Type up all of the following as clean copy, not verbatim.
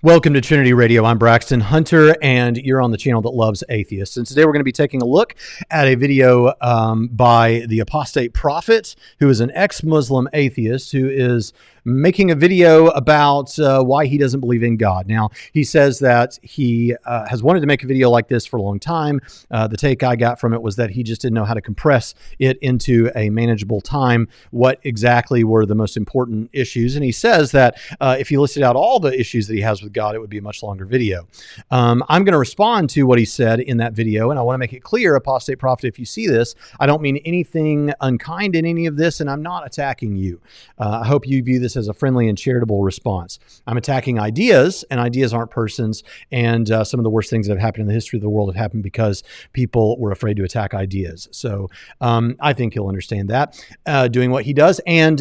Welcome to Trinity Radio. I'm Braxton Hunter, and you're on the channel that loves atheists. And today we're going to be taking a look at a video by the Apostate Prophet, who is an ex-Muslim atheist who is making a video about why he doesn't believe in God. Now, he says that he has wanted to make a video like this for a long time. The take I got from it was that he just didn't know how to compress it into a manageable time. What exactly were the most important issues? And he says that if he listed out all the issues that he has with God, it would be a much longer video. I'm going to respond to what he said in that video, and I want to make it clear, Apostate Prophet, if you see this, I don't mean anything unkind in any of this, and I'm not attacking you. I hope you view this as a friendly and charitable response. I'm attacking ideas, and ideas aren't persons, and some of the worst things that have happened in the history of the world have happened because people were afraid to attack ideas. So I think he'll understand that, doing what he does. And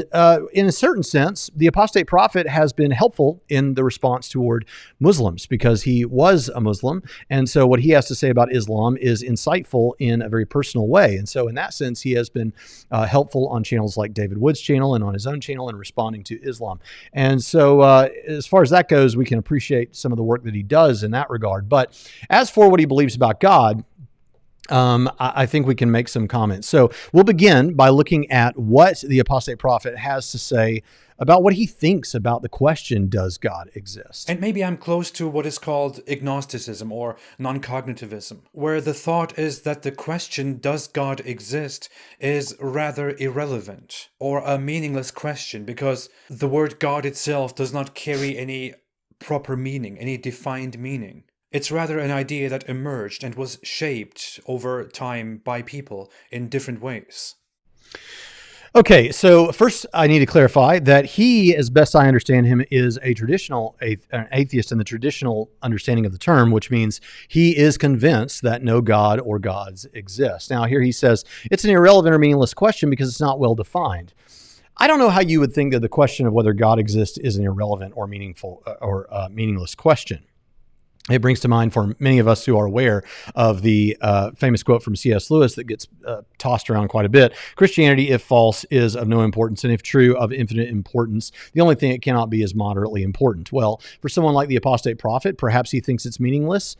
in a certain sense, the Apostate Prophet has been helpful in the response toward Muslims because he was a Muslim. And so what he has to say about Islam is insightful in a very personal way. And so in that sense, he has been helpful on channels like David Wood's channel and on his own channel in responding to Islam. And so as far as that goes, we can appreciate some of the work that he does in that regard. But as for what he believes about God, I think we can make some comments. So we'll begin by looking at what the Apostate Prophet has to say about what he thinks about the question, does God exist? And maybe I'm close to what is called agnosticism or non-cognitivism, where the thought is that the question, does God exist, is rather irrelevant or a meaningless question because the word God itself does not carry any proper meaning, any defined meaning. It's rather an idea that emerged and was shaped over time by people in different ways. Okay, so first I need to clarify that he, as best I understand him, is a traditional atheist in the traditional understanding of the term, which means he is convinced that no God or gods exist. Now here he says it's an irrelevant or meaningless question because it's not well defined. I don't know how you would think that the question of whether God exists is an irrelevant or meaningful or meaningless question. It brings to mind for many of us who are aware of the famous quote from C.S. Lewis that gets tossed around quite a bit. Christianity, if false, is of no importance, and if true, of infinite importance. The only thing it cannot be is moderately important. Well, for someone like the Apostate Prophet, perhaps he thinks it's meaningless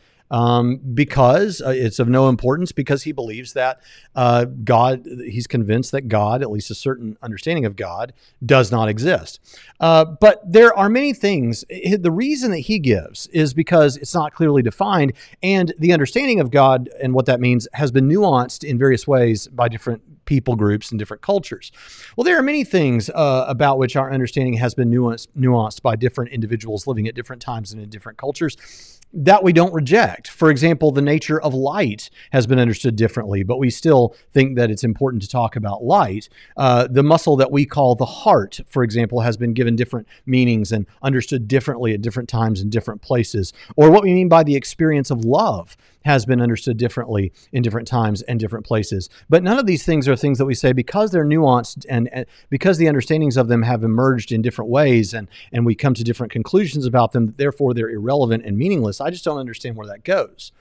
because it's of no importance because he believes that he's convinced that God, at least a certain understanding of God, does not exist. But there are many things. The reason that he gives is because it's not clearly defined, and the understanding of God and what that means has been nuanced in various ways by different people groups and different cultures. Well, there are many things about which our understanding has been nuanced by different individuals living at different times and in different cultures that we don't reject. For example, the nature of light has been understood differently, but we still think that it's important to talk about light. The muscle that we call the heart, for example, has been given different meanings and understood differently at different times and different places. Or what we mean by the experience of love has been understood differently in different times and different places. But none of these things are things that we say because they're nuanced and because the understandings of them have emerged in different ways and we come to different conclusions about them, therefore they're irrelevant and meaningless. I just don't understand where that goes.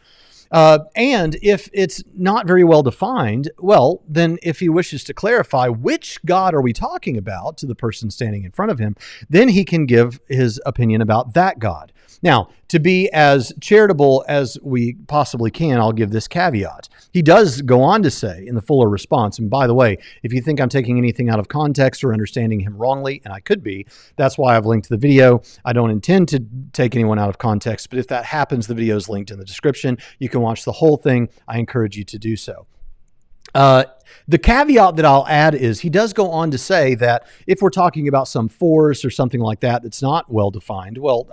And if it's not very well defined, well, then if he wishes to clarify which God are we talking about to the person standing in front of him, then he can give his opinion about that God. Now, to be as charitable as we possibly can, I'll give this caveat. He does go on to say in the fuller response, and by the way, if you think I'm taking anything out of context or understanding him wrongly, and I could be, that's why I've linked the video. I don't intend to take anyone out of context, but if that happens, the video is linked in the description. You can watch the whole thing. I encourage you to do so. The caveat that I'll add is he does go on to say that if we're talking about some force or something like that that's not well defined, well,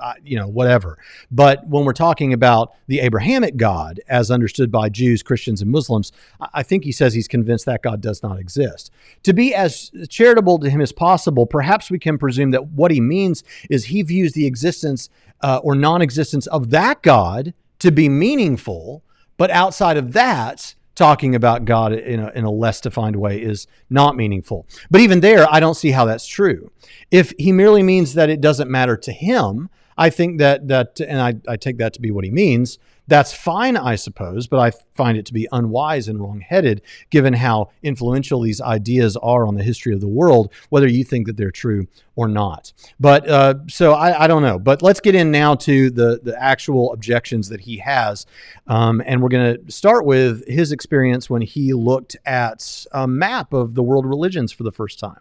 whatever. But when we're talking about the Abrahamic God as understood by Jews, Christians, and Muslims, I think he says he's convinced that God does not exist. To be as charitable to him as possible, perhaps we can presume that what he means is he views the existence or non-existence of that God to be meaningful, but outside of that, talking about God in a less defined way is not meaningful. But even there, I don't see how that's true. If he merely means that it doesn't matter to him, I think that and I take that to be what he means, That's fine, I suppose, but I find it to be unwise and wrong-headed, given how influential these ideas are on the history of the world, whether you think that they're true or not. But so I don't know. But let's get in now to the actual objections that he has. And we're going to start with his experience when he looked at a map of the world religions for the first time.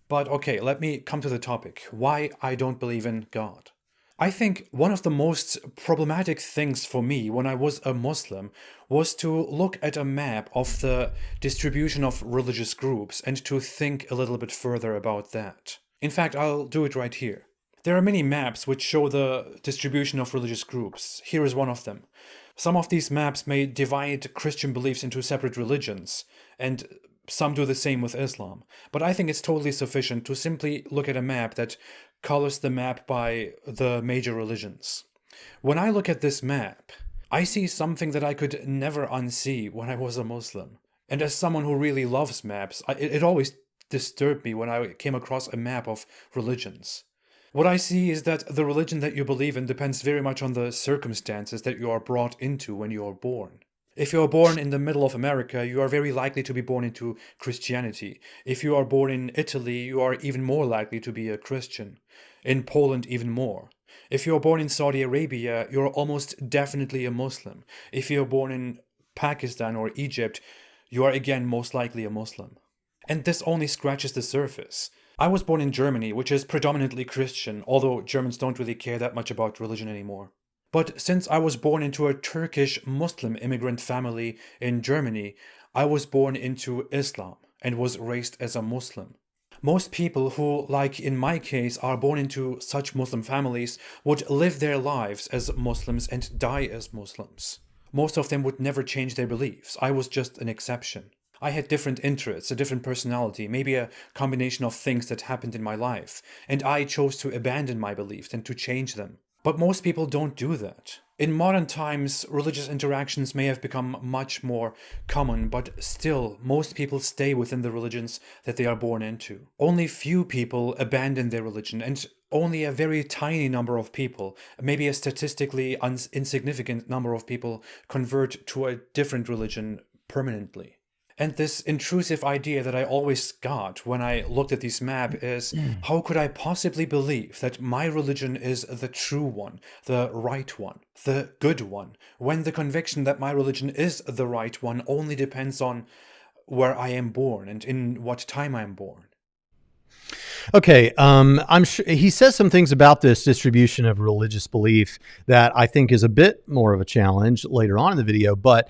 But okay, let me come to the topic. Why I don't believe in God. I think one of the most problematic things for me when I was a Muslim was to look at a map of the distribution of religious groups and to think a little bit further about that. In fact, I'll do it right here. There are many maps which show the distribution of religious groups. Here is one of them. Some of these maps may divide Christian beliefs into separate religions, and some do the same with Islam. But I think it's totally sufficient to simply look at a map that colors the map by the major religions. When I look at this map, I see something that I could never unsee when I was a Muslim. And as someone who really loves maps, it always disturbed me when I came across a map of religions. What I see is that the religion that you believe in depends very much on the circumstances that you are brought into when you are born. If you are born in the middle of America, you are very likely to be born into Christianity. If you are born in Italy, you are even more likely to be a Christian. In Poland, even more. If you are born in Saudi Arabia, you are almost definitely a Muslim. If you are born in Pakistan or Egypt, you are again most likely a Muslim. And this only scratches the surface. I was born in Germany, which is predominantly Christian, although Germans don't really care that much about religion anymore. But since I was born into a Turkish Muslim immigrant family in Germany, I was born into Islam and was raised as a Muslim. Most people who, like in my case, are born into such Muslim families would live their lives as Muslims and die as Muslims. Most of them would never change their beliefs. I was just an exception. I had different interests, a different personality, maybe a combination of things that happened in my life, and I chose to abandon my beliefs and to change them. But most people don't do that. In modern times, religious interactions may have become much more common, but still, most people stay within the religions that they are born into. Only few people abandon their religion, and only a very tiny number of people, maybe a statistically insignificant number of people, convert to a different religion permanently. And this intrusive idea that I always got when I looked at this map is, how could I possibly believe that my religion is the true one, the right one, the good one, when the conviction that my religion is the right one only depends on where I am born and in what time I am born? Okay, I'm sure he says some things about this distribution of religious belief that I think is a bit more of a challenge later on in the video. But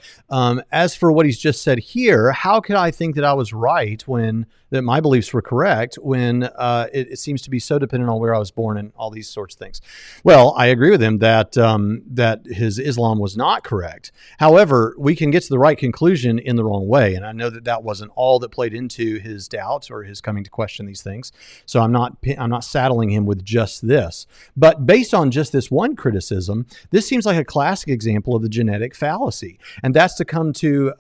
as for what he's just said here, how could I think that I was right when that my beliefs were correct when it seems to be so dependent on where I was born and all these sorts of things? Well, I agree with him that that his Islam was not correct. However, we can get to the right conclusion in the wrong way, and I know that that wasn't all that played into his doubts or his coming to question these things. So I'm not saddling him with just this. But based on just this one criticism, this seems like a classic example of the genetic fallacy, and that's to come to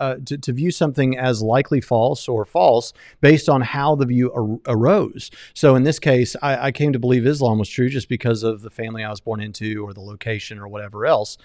view something as likely false or false based on how the view arose. So in this case, I came to believe Islam was true just because of the family I was born into or the location or whatever else.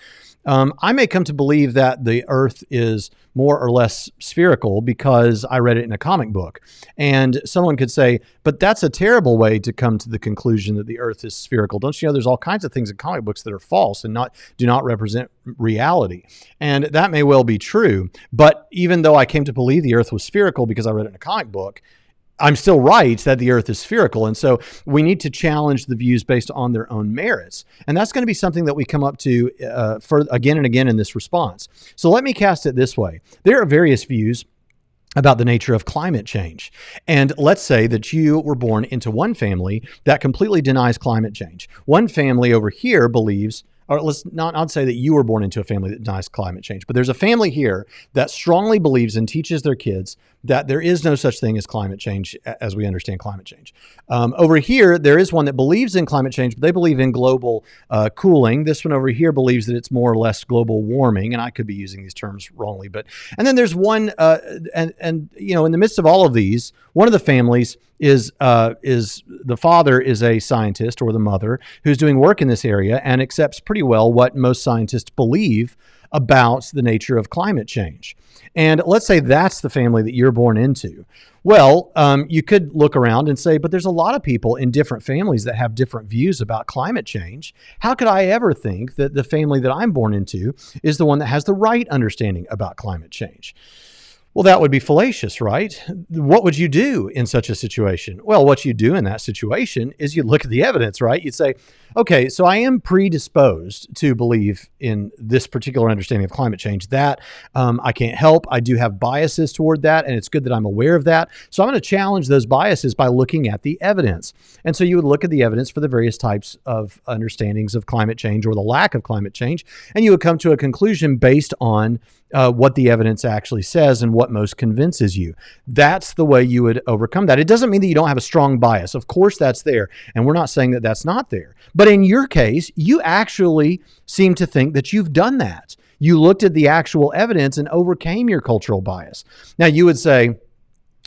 I may come to believe that the earth is more or less spherical because I read it in a comic book. And someone could say, but that's a terrible way to come to the conclusion that the earth is spherical. Don't you know there's all kinds of things in comic books that are false and do not represent reality? And that may well be true. But even though I came to believe the earth was spherical because I read it in a comic book, I'm still right that the earth is spherical. And so we need to challenge the views based on their own merits. And that's going to be something that we come up to again and again in this response. So let me cast it this way. There are various views about the nature of climate change. And let's say that you were born into one family that completely denies climate change. One family over here believes, or let's not say that you were born into a family that denies climate change, but there's a family here that strongly believes and teaches their kids that there is no such thing as climate change as we understand climate change. Over here, there is one that believes in climate change, but they believe in global cooling. This one over here believes that it's more or less global warming, and I could be using these terms wrongly. And then there's one, and you know, in the midst of all of these, one of the families is the father is a scientist, or the mother, who's doing work in this area and accepts pretty well what most scientists believe about the nature of climate change. And let's say that's the family that you're born into. Well, you could look around and say, but there's a lot of people in different families that have different views about climate change. How could I ever think that the family that I'm born into is the one that has the right understanding about climate change? Well, that would be fallacious, right? What would you do in such a situation? Well, what you do in that situation is you look at the evidence, right? You'd say, okay, so I am predisposed to believe in this particular understanding of climate change. That I can't help. I do have biases toward that, and it's good that I'm aware of that. So I'm going to challenge those biases by looking at the evidence. And so you would look at the evidence for the various types of understandings of climate change, or the lack of climate change, and you would come to a conclusion based on what the evidence actually says and what most convinces you. That's the way you would overcome that. It doesn't mean that you don't have a strong bias. Of course, that's there. And we're not saying that that's not there. But in your case, you actually seem to think that you've done that. You looked at the actual evidence and overcame your cultural bias. Now, you would say,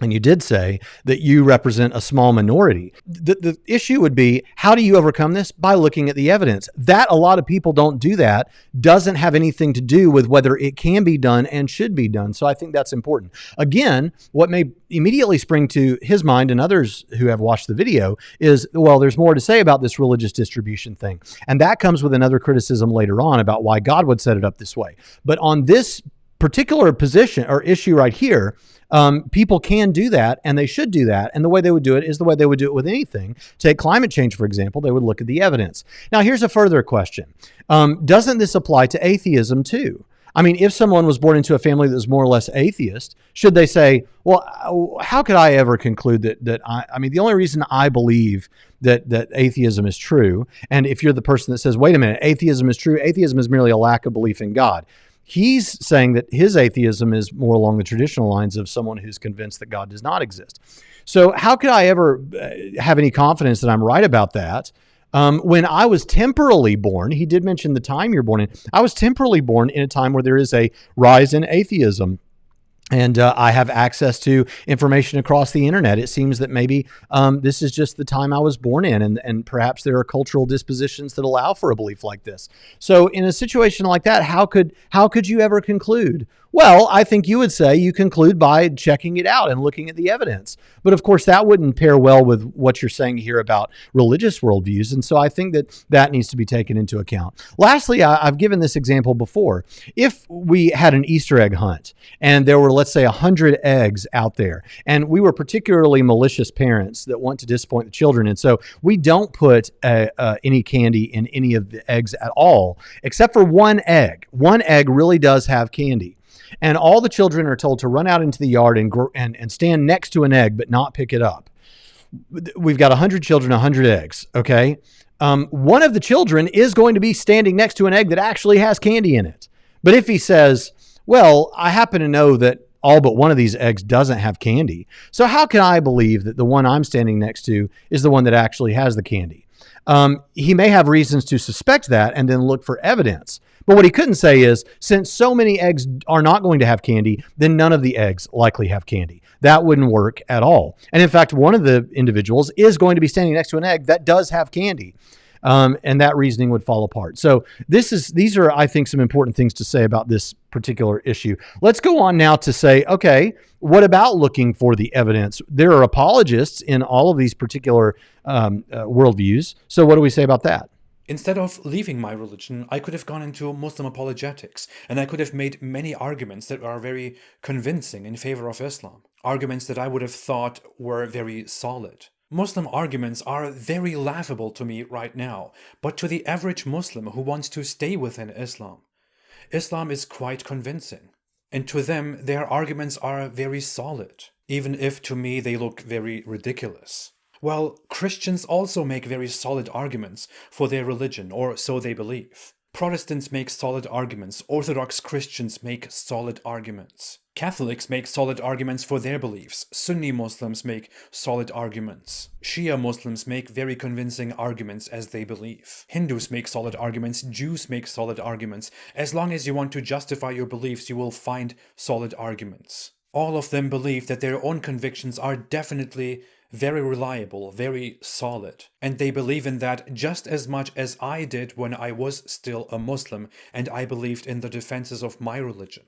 and you did say, that you represent a small minority. The issue would be, how do you overcome this? By looking at the evidence. That a lot of people don't do that doesn't have anything to do with whether it can be done and should be done. So I think that's important. Again, what may immediately spring to his mind and others who have watched the video is, well, there's more to say about this religious distribution thing. And that comes with another criticism later on about why God would set it up this way. But on this particular position or issue right here, people can do that, and they should do that. And the way they would do it is the way they would do it with anything. Take climate change, for example. They would look at the evidence. Now, here's a further question. Doesn't this apply to atheism too? I mean, if someone was born into a family that was more or less atheist, should they say, well, how could I ever conclude that I mean, the only reason I believe that atheism is true, and if you're the person that says, wait a minute, atheism is true, atheism is merely a lack of belief in God. He's saying that his atheism is more along the traditional lines of someone who's convinced that God does not exist. So how could I ever have any confidence that I'm right about that? When I was temporally born, he did mention the time you're born in. I was temporally born in a time where there is a rise in atheism. And I have access to information across the internet. It seems that maybe this is just the time I was born in, and perhaps there are cultural dispositions that allow for a belief like this. So in a situation like that, how could you ever conclude? Well, I think you would say you conclude by checking it out and looking at the evidence. But of course, that wouldn't pair well with what you're saying here about religious worldviews. And so I think that needs to be taken into account. Lastly, I've given this example before. If we had an Easter egg hunt and there were, let's say, 100 eggs out there, and we were particularly malicious parents that want to disappoint the children, and so we don't put any candy in any of the eggs at all, except for one egg. One egg really does have candy. And all the children are told to run out into the yard and stand next to an egg, but not pick it up. We've got 100 children, 100 eggs, okay? One of the children is going to be standing next to an egg that actually has candy in it. But if he says, well, I happen to know that all but one of these eggs doesn't have candy, so how can I believe that the one I'm standing next to is the one that actually has the candy? He may have reasons to suspect that and then look for evidence. But what he couldn't say is, since so many eggs are not going to have candy, then none of the eggs likely have candy. That wouldn't work at all. And in fact, one of the individuals is going to be standing next to an egg that does have candy. And that reasoning would fall apart. So these are, I think, some important things to say about this particular issue. Let's go on now to say, okay, what about looking for the evidence? There are apologists in all of these particular worldviews. So what do we say about that? Instead of leaving my religion, I could have gone into Muslim apologetics, and I could have made many arguments that are very convincing in favor of Islam. Arguments that I would have thought were very solid. Muslim arguments are very laughable to me right now, but to the average Muslim who wants to stay within Islam, Islam is quite convincing. And to them, their arguments are very solid, even if to me they look very ridiculous. Well, Christians also make very solid arguments for their religion, or so they believe. Protestants make solid arguments. Orthodox Christians make solid arguments. Catholics make solid arguments for their beliefs. Sunni Muslims make solid arguments. Shia Muslims make very convincing arguments as they believe. Hindus make solid arguments. Jews make solid arguments. As long as you want to justify your beliefs, you will find solid arguments. All of them believe that their own convictions are definitely very reliable, very solid. And they believe in that just as much as I did when I was still a Muslim and I believed in the defenses of my religion.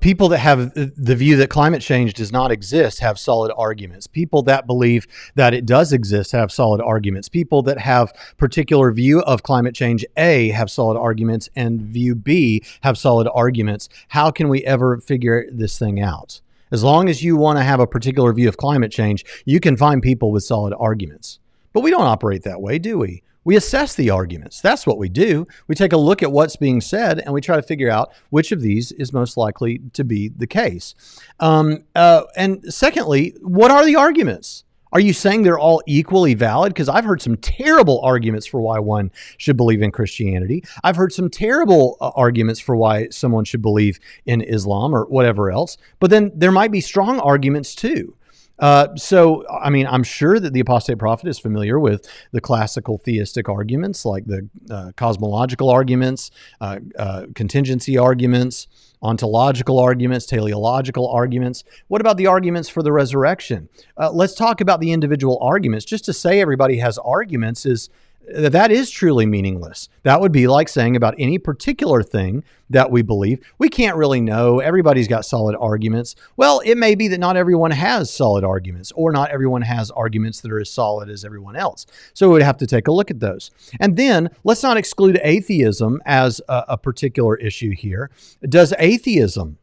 People that have the view that climate change does not exist have solid arguments. People that believe that it does exist have solid arguments. People that have particular view of climate change A have solid arguments, and view B have solid arguments. How can we ever figure this thing out? As long as you want to have a particular view of climate change, you can find people with solid arguments. But we don't operate that way, do we? We assess the arguments. That's what we do. We take a look at what's being said and we try to figure out which of these is most likely to be the case. And secondly, what are the arguments? Are you saying they're all equally valid? Because I've heard some terrible arguments for why one should believe in Christianity. I've heard some terrible arguments for why someone should believe in Islam or whatever else. But then there might be strong arguments too. So, I mean, I'm sure that the Apostate Prophet is familiar with the classical theistic arguments, like the cosmological arguments, contingency arguments, ontological arguments, teleological arguments. What about the arguments for the resurrection? Let's talk about the individual arguments. Just to say everybody has arguments that is truly meaningless. That would be like saying about any particular thing that we believe, we can't really know. Everybody's got solid arguments. Well, it may be that not everyone has solid arguments, or not everyone has arguments that are as solid as everyone else. So we would have to take a look at those. And then let's not exclude atheism as a particular issue here. Does atheism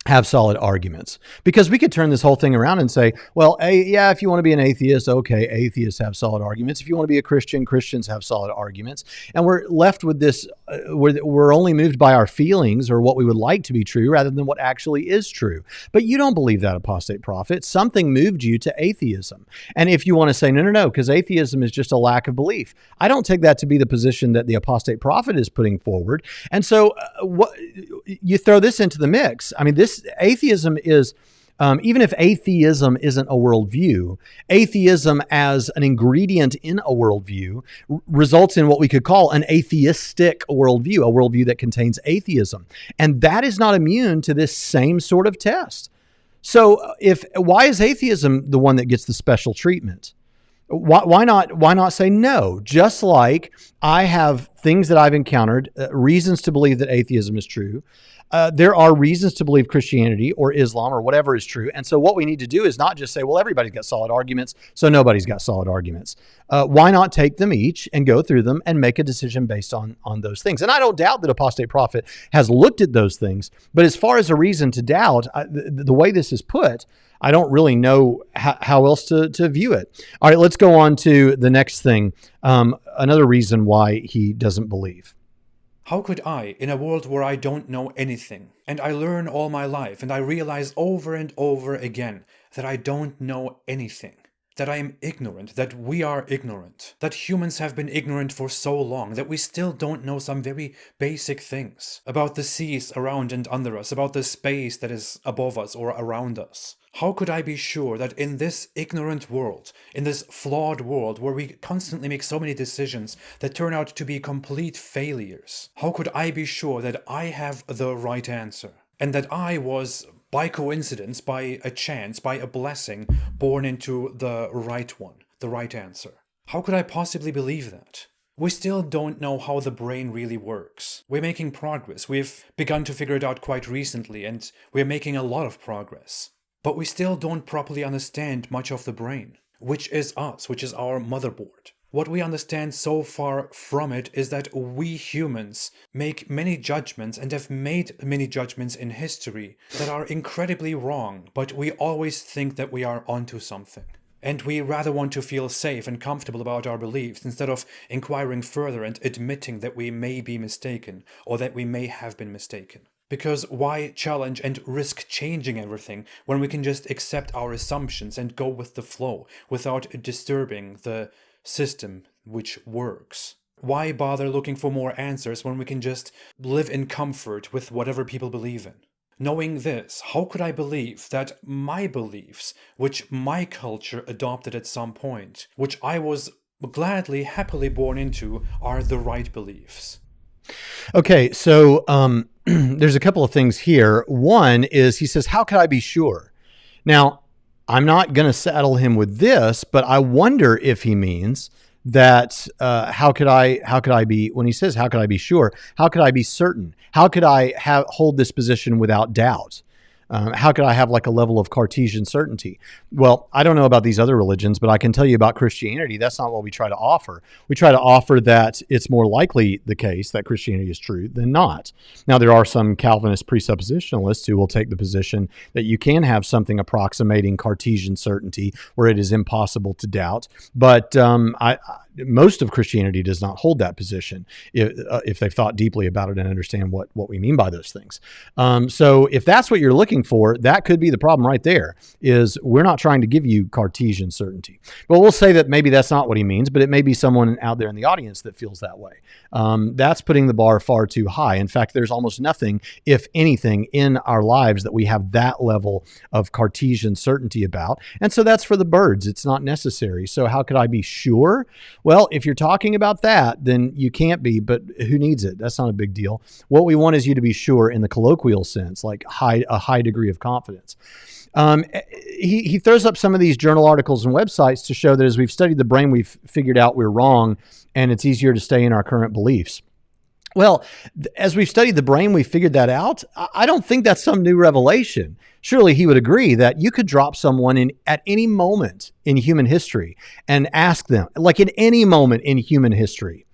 have solid arguments? Because we could turn this whole thing around and say, well, yeah, if you want to be an atheist, okay, atheists have solid arguments. If you want to be a Christian, Christians have solid arguments. And we're left with this, we're only moved by our feelings or what we would like to be true rather than what actually is true. But you don't believe that, Apostate Prophet. Something moved you to atheism. And if you want to say, no, because atheism is just a lack of belief, I don't take that to be the position that the Apostate Prophet is putting forward. And so what you throw this into the mix. I mean, this atheism is, even if atheism isn't a worldview, atheism as an ingredient in a worldview results in what we could call an atheistic worldview, a worldview that contains atheism. And that is not immune to this same sort of test. So why is atheism the one that gets the special treatment? Why not say no? Just like I have things that I've encountered, reasons to believe that atheism is true. There are reasons to believe Christianity or Islam or whatever is true. And so what we need to do is not just say, well, everybody's got solid arguments, so nobody's got solid arguments. Why not take them each and go through them and make a decision based on those things? And I don't doubt that Apostate Prophet has looked at those things. But as far as a reason to doubt, the way this is put, I don't really know how else to view it. All right, let's go on to the next thing. Another reason why he doesn't believe. How could I, in a world where I don't know anything, and I learn all my life, and I realize over and over again that I don't know anything, that I am ignorant, that we are ignorant, that humans have been ignorant for so long, that we still don't know some very basic things about the seas around and under us, about the space that is above us or around us? How could I be sure that in this ignorant world, in this flawed world where we constantly make so many decisions that turn out to be complete failures, how could I be sure that I have the right answer? And that I was, by coincidence, by a chance, by a blessing, born into the right one, the right answer? How could I possibly believe that? We still don't know how the brain really works. We're making progress. We've begun to figure it out quite recently, and we're making a lot of progress. But we still don't properly understand much of the brain, which is us, which is our motherboard. What we understand so far from it is that we humans make many judgments and have made many judgments in history that are incredibly wrong, but we always think that we are onto something. And we rather want to feel safe and comfortable about our beliefs instead of inquiring further and admitting that we may be mistaken or that we may have been mistaken. Because why challenge and risk changing everything when we can just accept our assumptions and go with the flow without disturbing the system which works? Why bother looking for more answers when we can just live in comfort with whatever people believe in? Knowing this, how could I believe that my beliefs, which my culture adopted at some point, which I was gladly, happily born into, are the right beliefs? Okay, so there's a couple of things here. One is he says, how could I be sure? Now, I'm not going to saddle him with this, but I wonder if he means that how could I be, when he says how could I be sure, how could I be certain, how could I hold this position without doubt? How could I have like a level of Cartesian certainty? Well, I don't know about these other religions, but I can tell you about Christianity. That's not what we try to offer. We try to offer that it's more likely the case that Christianity is true than not. Now, there are some Calvinist presuppositionalists who will take the position that you can have something approximating Cartesian certainty where it is impossible to doubt. But most of Christianity does not hold that position if they've thought deeply about it and understand what we mean by those things. So if that's what you're looking for, that could be the problem right there, is we're not trying to give you Cartesian certainty. But we'll say that maybe that's not what he means, but it may be someone out there in the audience that feels that way. That's putting the bar far too high. In fact, there's almost nothing, if anything, in our lives that we have that level of Cartesian certainty about. And so that's for the birds. It's not necessary. So how could I be sure? Well, if you're talking about that, then you can't be, but who needs it? That's not a big deal. What we want is you to be sure in the colloquial sense, like a high degree of confidence. He throws up some of these journal articles and websites to show that as we've studied the brain, we've figured out we're wrong and it's easier to stay in our current beliefs. Well, as we've studied the brain, we figured that out. I don't think that's some new revelation. Surely he would agree that you could drop someone in at any moment in human history and ask them, like in any moment in human history,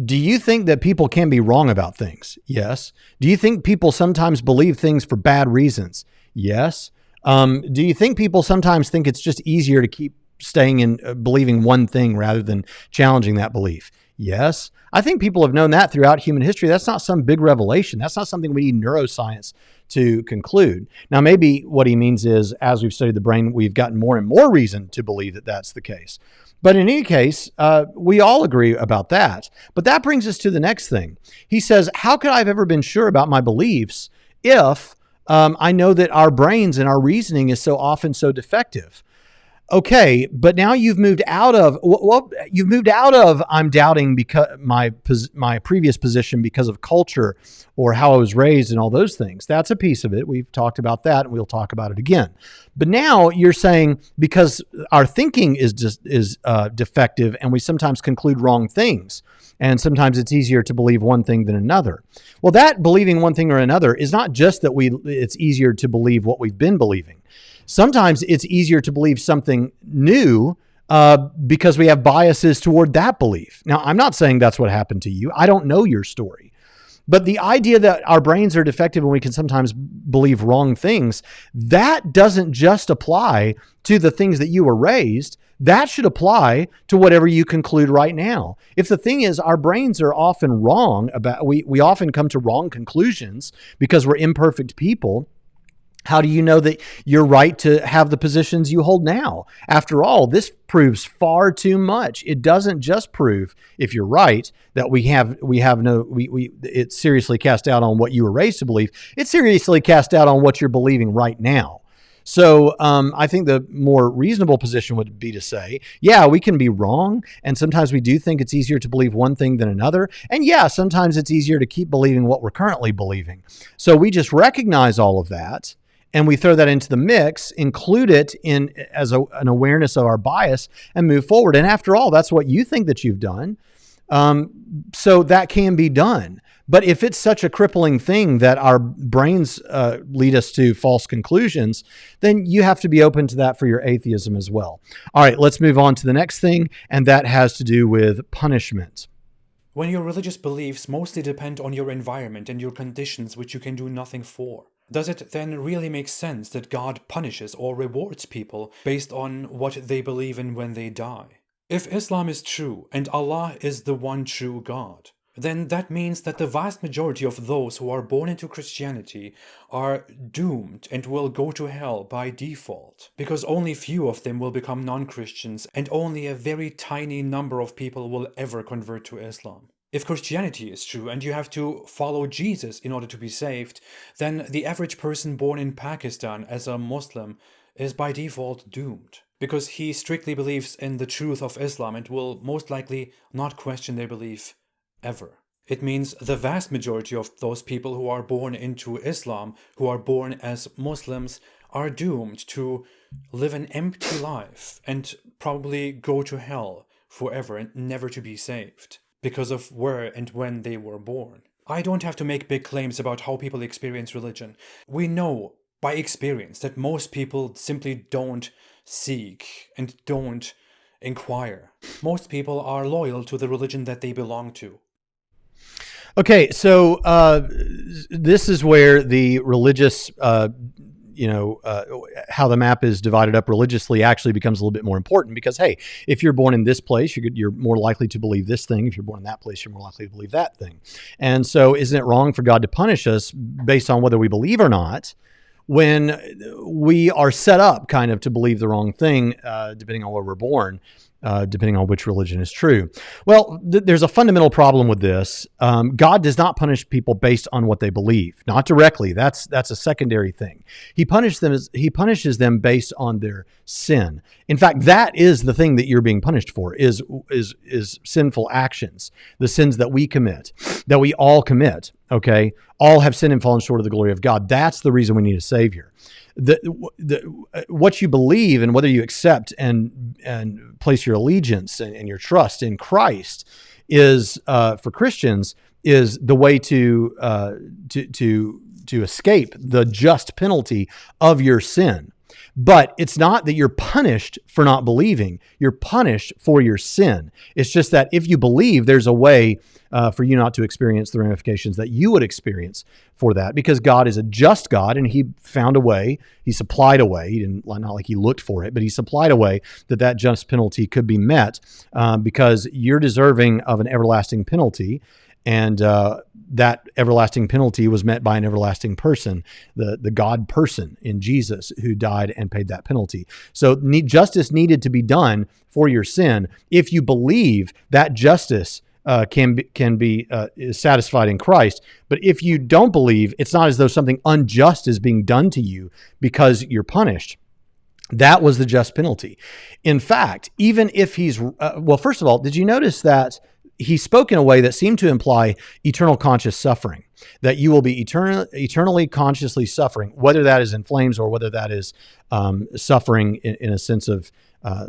do you think that people can be wrong about things? Yes. Do you think people sometimes believe things for bad reasons? Yes. Do you think people sometimes think it's just easier to keep staying in believing one thing rather than challenging that belief? Yes. I think people have known that throughout human history. That's not some big revelation. That's not something we need neuroscience to conclude. Now, maybe what he means is, as we've studied the brain, we've gotten more and more reason to believe that that's the case. But in any case, we all agree about that. But that brings us to the next thing. He says, how could I have ever been sure about my beliefs if I know that our brains and our reasoning is so often so defective? Okay, but now you've moved out of I'm doubting because my previous position because of culture or how I was raised and all those things. That's a piece of it. We've talked about that and we'll talk about it again. But now you're saying because our thinking is defective and we sometimes conclude wrong things. And sometimes it's easier to believe one thing than another. Well, that believing one thing or another is not just that it's easier to believe what we've been believing. Sometimes it's easier to believe something new because we have biases toward that belief. Now, I'm not saying that's what happened to you. I don't know your story. But the idea that our brains are defective and we can sometimes believe wrong things, that doesn't just apply to the things that you were raised. That should apply to whatever you conclude right now. If the thing is our brains are often wrong about, we often come to wrong conclusions because we're imperfect people. How do you know that you're right to have the positions you hold now? After all, this proves far too much. It doesn't just prove, if you're right, that it's seriously cast out on what you were raised to believe. It's seriously cast out on what you're believing right now. So I think the more reasonable position would be to say, yeah, we can be wrong. And sometimes we do think it's easier to believe one thing than another. And yeah, sometimes it's easier to keep believing what we're currently believing. So we just recognize all of that. And we throw that into the mix, include it in as an awareness of our bias, and move forward. And after all, that's what you think that you've done. So that can be done. But if it's such a crippling thing that our brains lead us to false conclusions, then you have to be open to that for your atheism as well. All right, let's move on to the next thing, and that has to do with punishment. When your religious beliefs mostly depend on your environment and your conditions which you can do nothing for, does it then really make sense that God punishes or rewards people based on what they believe in when they die? If Islam is true and Allah is the one true God, then that means that the vast majority of those who are born into Christianity are doomed and will go to hell by default, because only few of them will become non-Christians and only a very tiny number of people will ever convert to Islam. If Christianity is true and you have to follow Jesus in order to be saved, then the average person born in Pakistan as a Muslim is by default doomed, because he strictly believes in the truth of Islam and will most likely not question their belief ever. It means the vast majority of those people who are born into Islam, who are born as Muslims, are doomed to live an empty life and probably go to hell forever and never to be saved because of where and when they were born. I don't have to make big claims about how people experience religion. We know by experience that most people simply don't seek and don't inquire. Most people are loyal to the religion that they belong to. Okay, so this is where the religious, how the map is divided up religiously actually becomes a little bit more important because, hey, if you're born in this place, you're more likely to believe this thing. If you're born in that place, you're more likely to believe that thing. And so isn't it wrong for God to punish us based on whether we believe or not when we are set up kind of to believe the wrong thing, depending on where we're born? Depending on which religion is true. Well, there's a fundamental problem with this. God does not punish people based on what they believe, not directly. That's a secondary thing. He punishes them based on their sin. In fact, that is the thing that you're being punished for is sinful actions, the sins that we commit, that we all commit. Okay, all have sinned and fallen short of the glory of God. That's the reason we need a Savior. What you believe and whether you accept and place your allegiance and your trust in Christ is for Christians is the way to escape the just penalty of your sin. But it's not that you're punished for not believing. You're punished for your sin. It's just that if you believe, there's a way for you not to experience the ramifications that you would experience for that, because God is a just God and he found a way. He supplied a way. He didn't, not like he looked for it, but he supplied a way that just penalty could be met because you're deserving of an everlasting penalty. And that everlasting penalty was met by an everlasting person, the God person in Jesus who died and paid that penalty. So justice needed to be done for your sin. If you believe, that justice can be satisfied in Christ. But if you don't believe, it's not as though something unjust is being done to you because you're punished. That was the just penalty. In fact, even if he's, first of all, did you notice that he spoke in a way that seemed to imply eternal conscious suffering, that you will be eternally consciously suffering, whether that is in flames or whether that is suffering in a sense of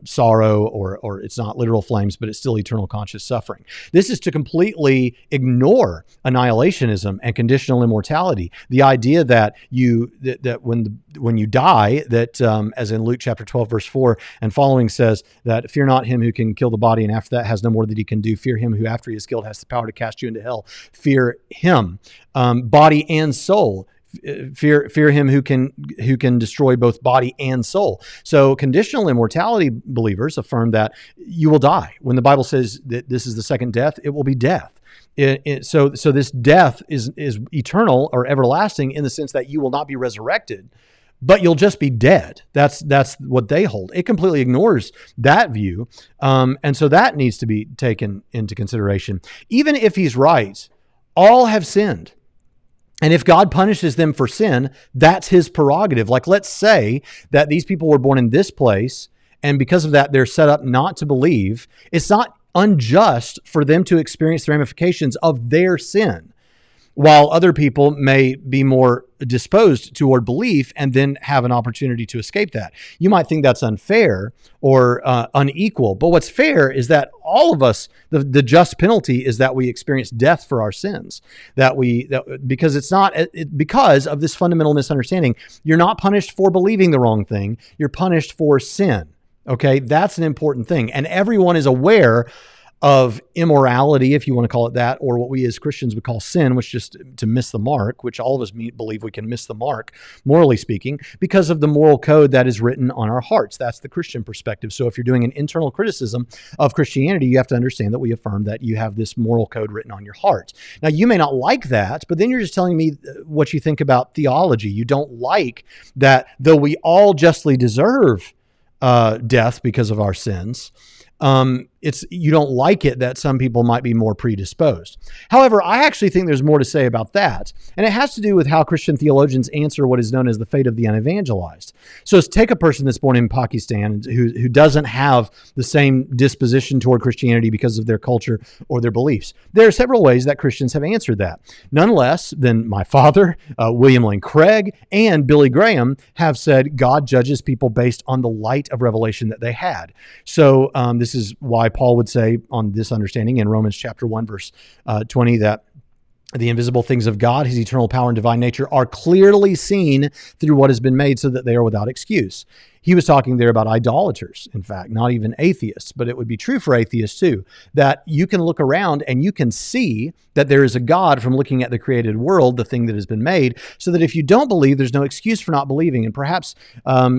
sorrow, or it's not literal flames, but it's still eternal conscious suffering. This is to completely ignore annihilationism and conditional immortality. The idea that when you die, that as in Luke chapter 12, verse 4 and following says that fear not him who can kill the body and after that has no more that he can do. Fear him who after he is killed has the power to cast you into hell. Fear him, body and soul. Fear him who can destroy both body and soul. So conditional immortality believers affirm that you will die. When the Bible says that this is the second death, it will be death. So this death is eternal or everlasting in the sense that you will not be resurrected, but you'll just be dead. That's what they hold. It completely ignores that view, and so that needs to be taken into consideration. Even if he's right, all have sinned. And if God punishes them for sin, that's his prerogative. Like, let's say that these people were born in this place, and because of that, they're set up not to believe. It's not unjust for them to experience the ramifications of their sin, while other people may be more disposed toward belief and then have an opportunity to escape that. You might think that's unfair or unequal, but what's fair is that all of us, the just penalty is that we experience death for our sins. Because it's not because of this fundamental misunderstanding. You're not punished for believing the wrong thing. You're punished for sin. Okay, that's an important thing, and everyone is aware of immorality, if you want to call it that, or what we as Christians would call sin, which is just to miss the mark, which all of us believe we can miss the mark, morally speaking, because of the moral code that is written on our hearts. That's the Christian perspective. So if you're doing an internal criticism of Christianity, you have to understand that we affirm that you have this moral code written on your heart. Now, you may not like that, but then you're just telling me what you think about theology. You don't like that, though we all justly deserve death because of our sins, you don't like it that some people might be more predisposed. However, I actually think there's more to say about that. And it has to do with how Christian theologians answer what is known as the fate of the unevangelized. So take a person that's born in Pakistan who doesn't have the same disposition toward Christianity because of their culture or their beliefs. There are several ways that Christians have answered that. None less than my father, William Lane Craig, and Billy Graham have said God judges people based on the light of revelation that they had. So this is why Paul would say on this understanding in Romans chapter 1, verse 20, that the invisible things of God, his eternal power and divine nature, are clearly seen through what has been made so that they are without excuse. He was talking there about idolaters, in fact, not even atheists, but it would be true for atheists too, that you can look around and you can see that there is a God from looking at the created world, the thing that has been made, so that if you don't believe, there's no excuse for not believing. And perhaps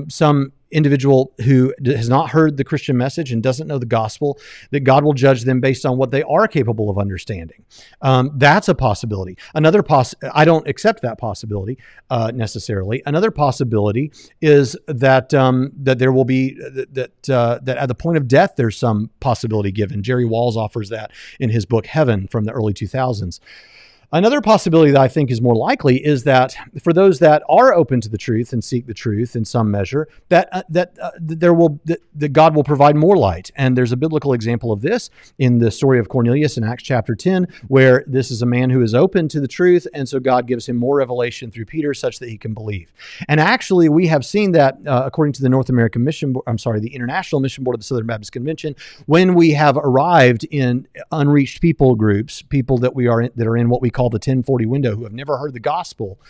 some individual who has not heard the Christian message and doesn't know the gospel, that God will judge them based on what they are capable of understanding. That's a possibility. I don't accept that possibility necessarily. Another possibility is that that there will be that at the point of death there's some possibility given. Jerry Walls offers that in his book Heaven from the early 2000s. Another possibility that I think is more likely is that for those that are open to the truth and seek the truth in some measure, that God will provide more light. And there's a biblical example of this in the story of Cornelius in Acts chapter 10, where this is a man who is open to the truth, and so God gives him more revelation through Peter such that he can believe. And actually, we have seen that according to the the International Mission Board of the Southern Baptist Convention, when we have arrived in unreached people groups, people that are in what we call the 1040 window, who have never heard the gospel,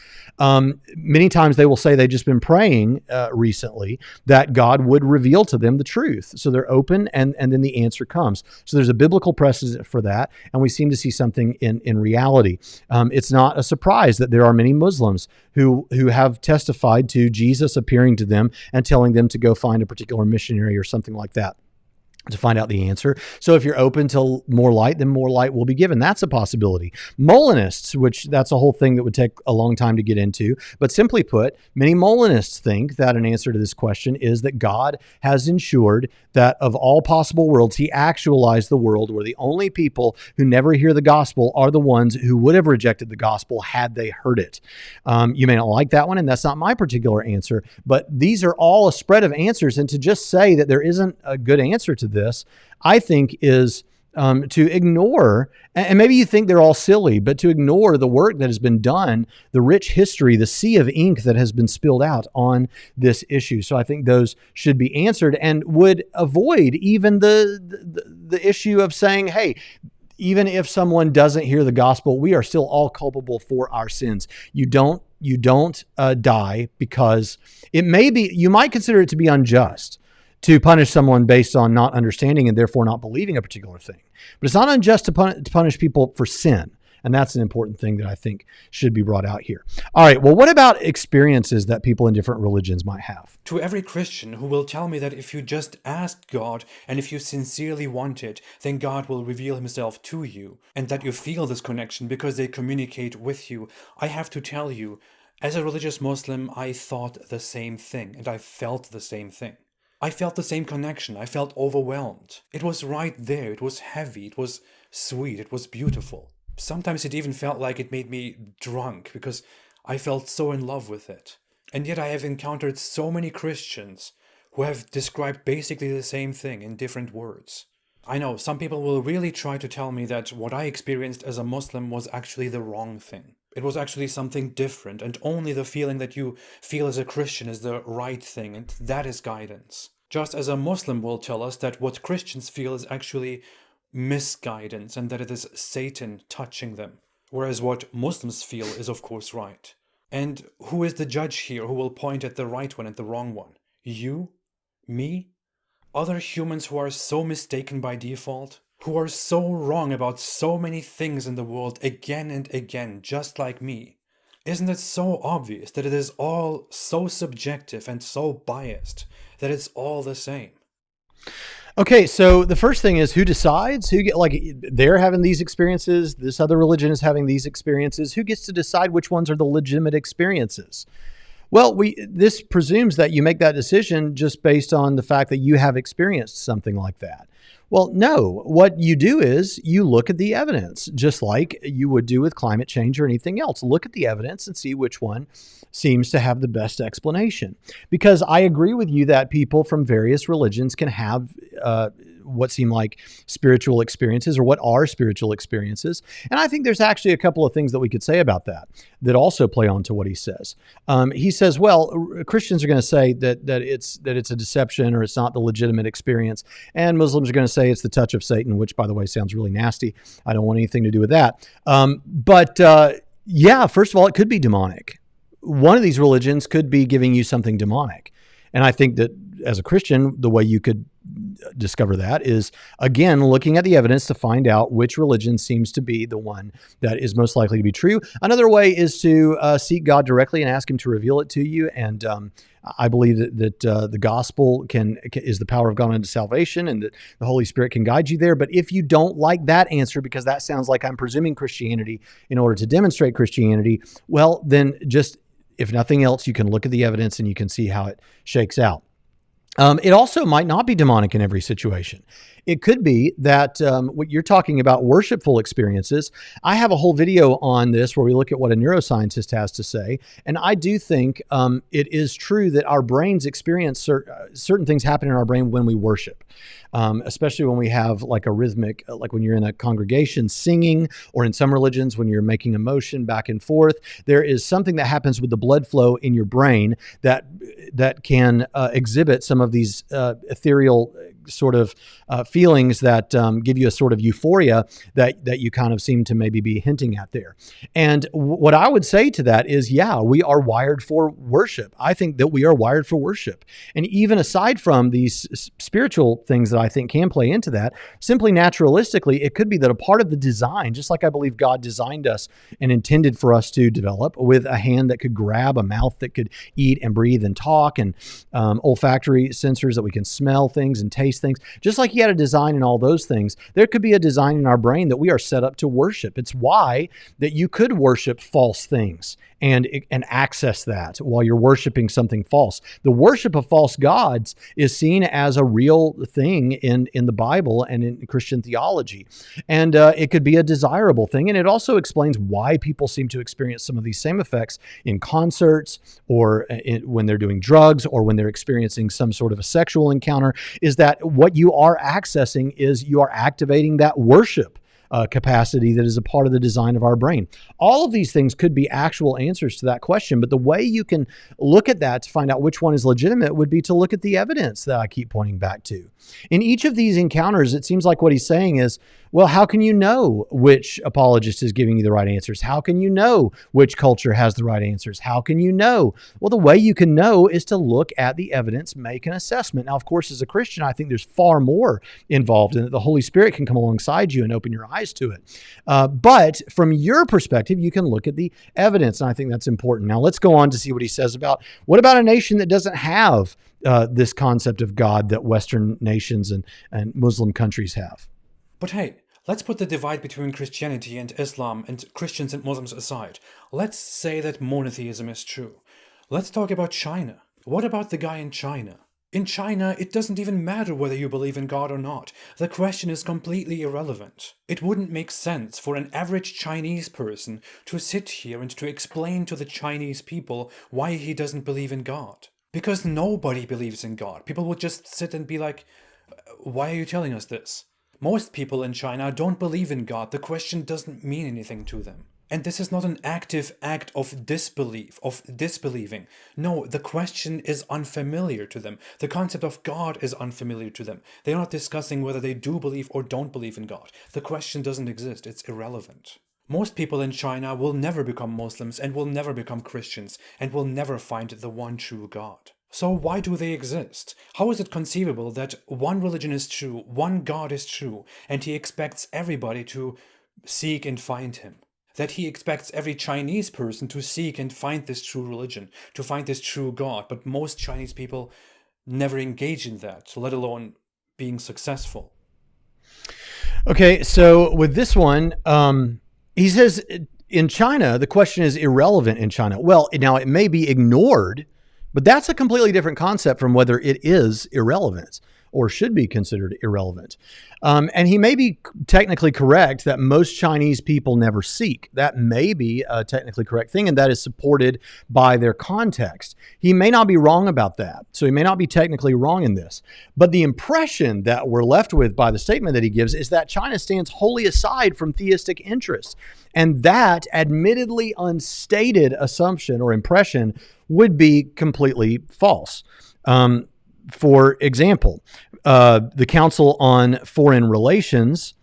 many times they will say they've just been praying recently that God would reveal to them the truth. So they're open, and then the answer comes. So there's a biblical precedent for that, and we seem to see something in reality. It's not a surprise that there are many Muslims who have testified to Jesus appearing to them and telling them to go find a particular missionary or something like that to find out the answer. So if you're open to more light, then more light will be given. That's a possibility. Molinists, which that's a whole thing that would take a long time to get into. But simply put, many Molinists think that an answer to this question is that God has ensured that of all possible worlds, he actualized the world where the only people who never hear the gospel are the ones who would have rejected the gospel had they heard it. You may not like that one, and that's not my particular answer, but these are all a spread of answers. And to just say that there isn't a good answer to this, I think is to ignore, and maybe you think they're all silly, but to ignore the work that has been done, the rich history, the sea of ink that has been spilled out on this issue. So I think those should be answered and would avoid even the issue of saying, hey, even if someone doesn't hear the gospel, we are still all culpable for our sins. You don't die because you might consider it to be unjust to punish someone based on not understanding and therefore not believing a particular thing. But it's not unjust to punish people for sin. And that's an important thing that I think should be brought out here. All right, well, what about experiences that people in different religions might have? To every Christian who will tell me that if you just ask God and if you sincerely want it, then God will reveal himself to you, and that you feel this connection because they communicate with you, I have to tell you, as a religious Muslim, I thought the same thing and I felt the same thing. I felt the same connection. I felt overwhelmed. It was right there. It was heavy. It was sweet. It was beautiful. Sometimes it even felt like it made me drunk because I felt so in love with it. And yet I have encountered so many Christians who have described basically the same thing in different words. I know some people will really try to tell me that what I experienced as a Muslim was actually the wrong thing. It was actually something different, and only the feeling that you feel as a Christian is the right thing, and that is guidance. Just as a Muslim will tell us that what Christians feel is actually misguidance, and that it is Satan touching them, whereas what Muslims feel is of course right. And who is the judge here who will point at the right one and the wrong one? You? Me? Other humans who are so mistaken by default? Who are so wrong about so many things in the world again and again, just like me? Isn't it so obvious that it is all so subjective and so biased that it's all the same? Okay, so the first thing is who decides? They're having these experiences, this other religion is having these experiences. Who gets to decide which ones are the legitimate experiences? Well, this presumes that you make that decision just based on the fact that you have experienced something like that. Well, no. What you do is you look at the evidence, just like you would do with climate change or anything else. Look at the evidence and see which one seems to have the best explanation. Because I agree with you that people from various religions can have what seem like spiritual experiences, or what are spiritual experiences. And I think there's actually a couple of things that we could say about that also play on to what he says. He says, well, Christians are going to say that it's a deception, or it's not the legitimate experience. And Muslims are going to say it's the touch of Satan, which, by the way, sounds really nasty. I don't want anything to do with that. Yeah, first of all, it could be demonic. One of these religions could be giving you something demonic. And I think that as a Christian, the way you could discover that is, again, looking at the evidence to find out which religion seems to be the one that is most likely to be true. Another way is to seek God directly and ask him to reveal it to you. And I believe that the gospel is the power of God unto salvation, and that the Holy Spirit can guide you there. But if you don't like that answer, because that sounds like I'm presuming Christianity in order to demonstrate Christianity, well, then just, if nothing else, you can look at the evidence and you can see how it shakes out. It also might not be demonic in every situation. It could be that what you're talking about, worshipful experiences. I have a whole video on this where we look at what a neuroscientist has to say. And I do think it is true that our brains experience certain things happen in our brain when we worship. Especially when we have like a rhythmic, like when you're in a congregation singing, or in some religions, when you're making a motion back and forth, there is something that happens with the blood flow in your brain that can exhibit some of these ethereal sort of feelings that give you a sort of euphoria that you kind of seem to maybe be hinting at there. And what I would say to that is, yeah, we are wired for worship. I think that we are wired for worship. And even aside from these spiritual things that I think can play into that, simply naturalistically, it could be that a part of the design, just like I believe God designed us and intended for us to develop, with a hand that could grab, a mouth that could eat and breathe and talk, and olfactory sensors that we can smell things and taste things. Just like he had a design in all those things, there could be a design in our brain that we are set up to worship. It's why that you could worship false things and access that while you're worshiping something false. The worship of false gods is seen as a real thing in the Bible and in Christian theology. And it could be a desirable thing. And it also explains why people seem to experience some of these same effects in concerts, or when they're doing drugs, or when they're experiencing some sort of a sexual encounter, is that what you are accessing is you are activating that worship capacity that is a part of the design of our brain. All of these things could be actual answers to that question, but the way you can look at that to find out which one is legitimate would be to look at the evidence that I keep pointing back to. In each of these encounters, it seems like what he's saying is, well, how can you know which apologist is giving you the right answers? How can you know which culture has the right answers? How can you know? Well, the way you can know is to look at the evidence, make an assessment. Now, of course, as a Christian, I think there's far more involved in it. The Holy Spirit can come alongside you and open your eyes to it. But from your perspective, you can look at the evidence, and I think that's important. Now, let's go on to see what he says about, what about a nation that doesn't have this concept of God that Western nations and Muslim countries have? But hey, let's put the divide between Christianity and Islam and Christians and Muslims aside. Let's say that monotheism is true. Let's talk about China. What about the guy in China? In China, it doesn't even matter whether you believe in God or not. The question is completely irrelevant. It wouldn't make sense for an average Chinese person to sit here and to explain to the Chinese people why he doesn't believe in God. Because nobody believes in God. People would just sit and be like, why are you telling us this? Most people in China don't believe in God. The question doesn't mean anything to them. And this is not an active act of disbelief, of disbelieving. No, the question is unfamiliar to them. The concept of God is unfamiliar to them. They're not discussing whether they do believe or don't believe in God. The question doesn't exist. It's irrelevant. Most people in China will never become Muslims and will never become Christians and will never find the one true God. So why do they exist? How is it conceivable that one religion is true, one God is true, and he expects everybody to seek and find him? That he expects every Chinese person to seek and find this true religion, to find this true God, but most Chinese people never engage in that, let alone being successful. Okay, so with this one, he says in China, the question is irrelevant in China. Well, now it may be ignored, but that's a completely different concept from whether it is irrelevant. or should be considered irrelevant. And he may be technically correct that most Chinese people never seek. That may be a technically correct thing, and that is supported by their context. He may not be wrong about that. So he may not be technically wrong in this. But the impression that we're left with by the statement that he gives is that China stands wholly aside from theistic interests. And that admittedly unstated assumption or impression would be completely false. For example, the Council on Foreign Relations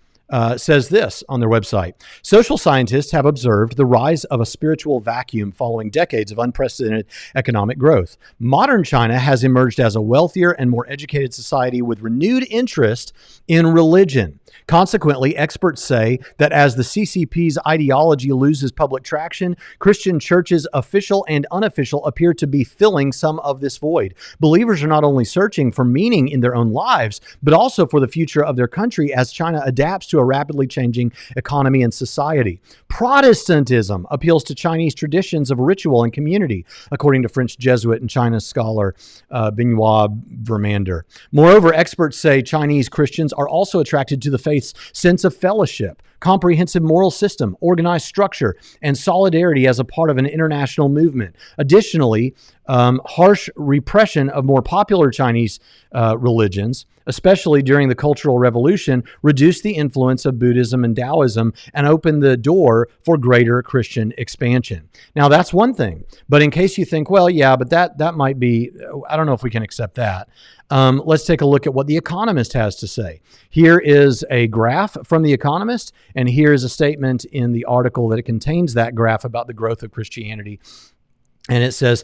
says this on their website. Social scientists have observed the rise of a spiritual vacuum following decades of unprecedented economic growth. Modern China has emerged as a wealthier and more educated society with renewed interest in religion. Consequently, experts say that as the CCP's ideology loses public traction, Christian churches, official and unofficial, appear to be filling some of this void. Believers are not only searching for meaning in their own lives, but also for the future of their country as China adapts to a rapidly changing economy and society. Protestantism appeals to Chinese traditions of ritual and community, according to French Jesuit and China scholar Benoit Vermander. Moreover, experts say Chinese Christians are also attracted to the faith's sense of fellowship, comprehensive moral system, organized structure, and solidarity as a part of an international movement. Additionally, harsh repression of more popular Chinese religions, especially during the Cultural Revolution, reduced the influence of Buddhism and Taoism and opened the door for greater Christian expansion. Now, that's one thing. But in case you think, well, yeah, but that might be, I don't know if we can accept that. Let's take a look at what The Economist has to say. Here is a graph from The Economist, and here's a statement in the article that contains that graph about the growth of Christianity. And it says,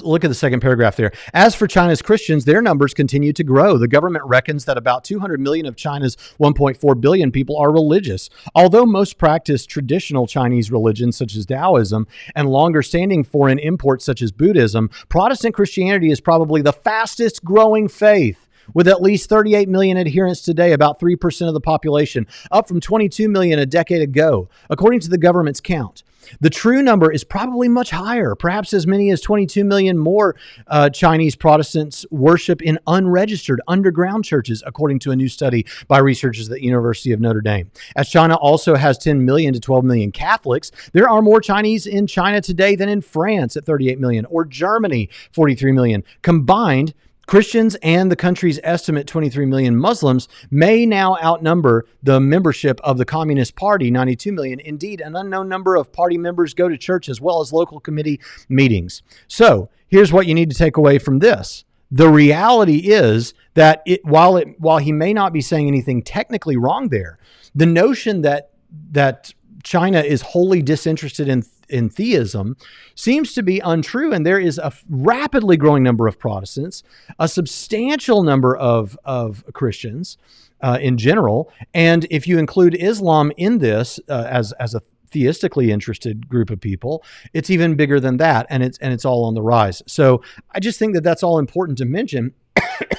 look at the second paragraph there. As for China's Christians, their numbers continue to grow. The government reckons that about 200 million of China's 1.4 billion people are religious. Although most practice traditional Chinese religions such as Taoism and longer-standing foreign imports such as Buddhism, Protestant Christianity is probably the fastest growing faith, with at least 38 million adherents today, about 3% of the population, up from 22 million a decade ago, according to the government's count. The true number is probably much higher. Perhaps as many as 22 million more Chinese Protestants worship in unregistered underground churches, according to a new study by researchers at the University of Notre Dame. As China also has 10 million to 12 million Catholics, there are more Chinese in China today than in France at 38 million, or Germany, 43 million. Combined, Christians and the country's estimate 23 million Muslims may now outnumber the membership of the Communist Party, 92 million. Indeed, an unknown number of party members go to church as well as local committee meetings. So here's what you need to take away from this. The reality is that while he may not be saying anything technically wrong there, the notion that China is wholly disinterested in theism seems to be untrue. And there is a rapidly growing number of Protestants, a substantial number of Christians in general. And if you include Islam in this as a theistically interested group of people, it's even bigger than that. And it's all on the rise. So I just think that that's all important to mention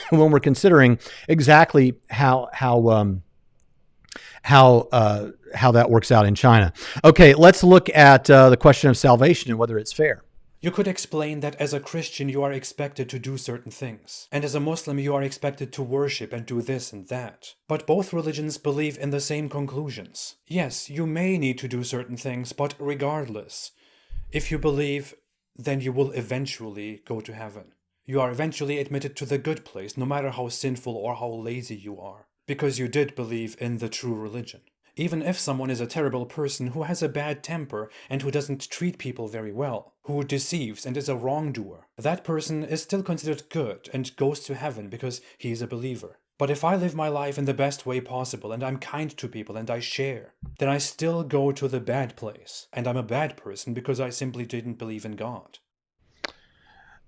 when we're considering exactly how that works out in China. Okay, let's look at the question of salvation and whether it's fair. You could explain that as a Christian you are expected to do certain things, and as a Muslim you are expected to worship and do this and that. But both religions believe in the same conclusions. Yes, you may need to do certain things, but regardless, if you believe, then you will eventually go to heaven. You are eventually admitted to the good place, no matter how sinful or how lazy you are, because you did believe in the true religion. Even if someone is a terrible person who has a bad temper and who doesn't treat people very well, who deceives and is a wrongdoer, that person is still considered good and goes to heaven because he is a believer. But if I live my life in the best way possible and I'm kind to people and I share, then I still go to the bad place, and I'm a bad person because I simply didn't believe in God.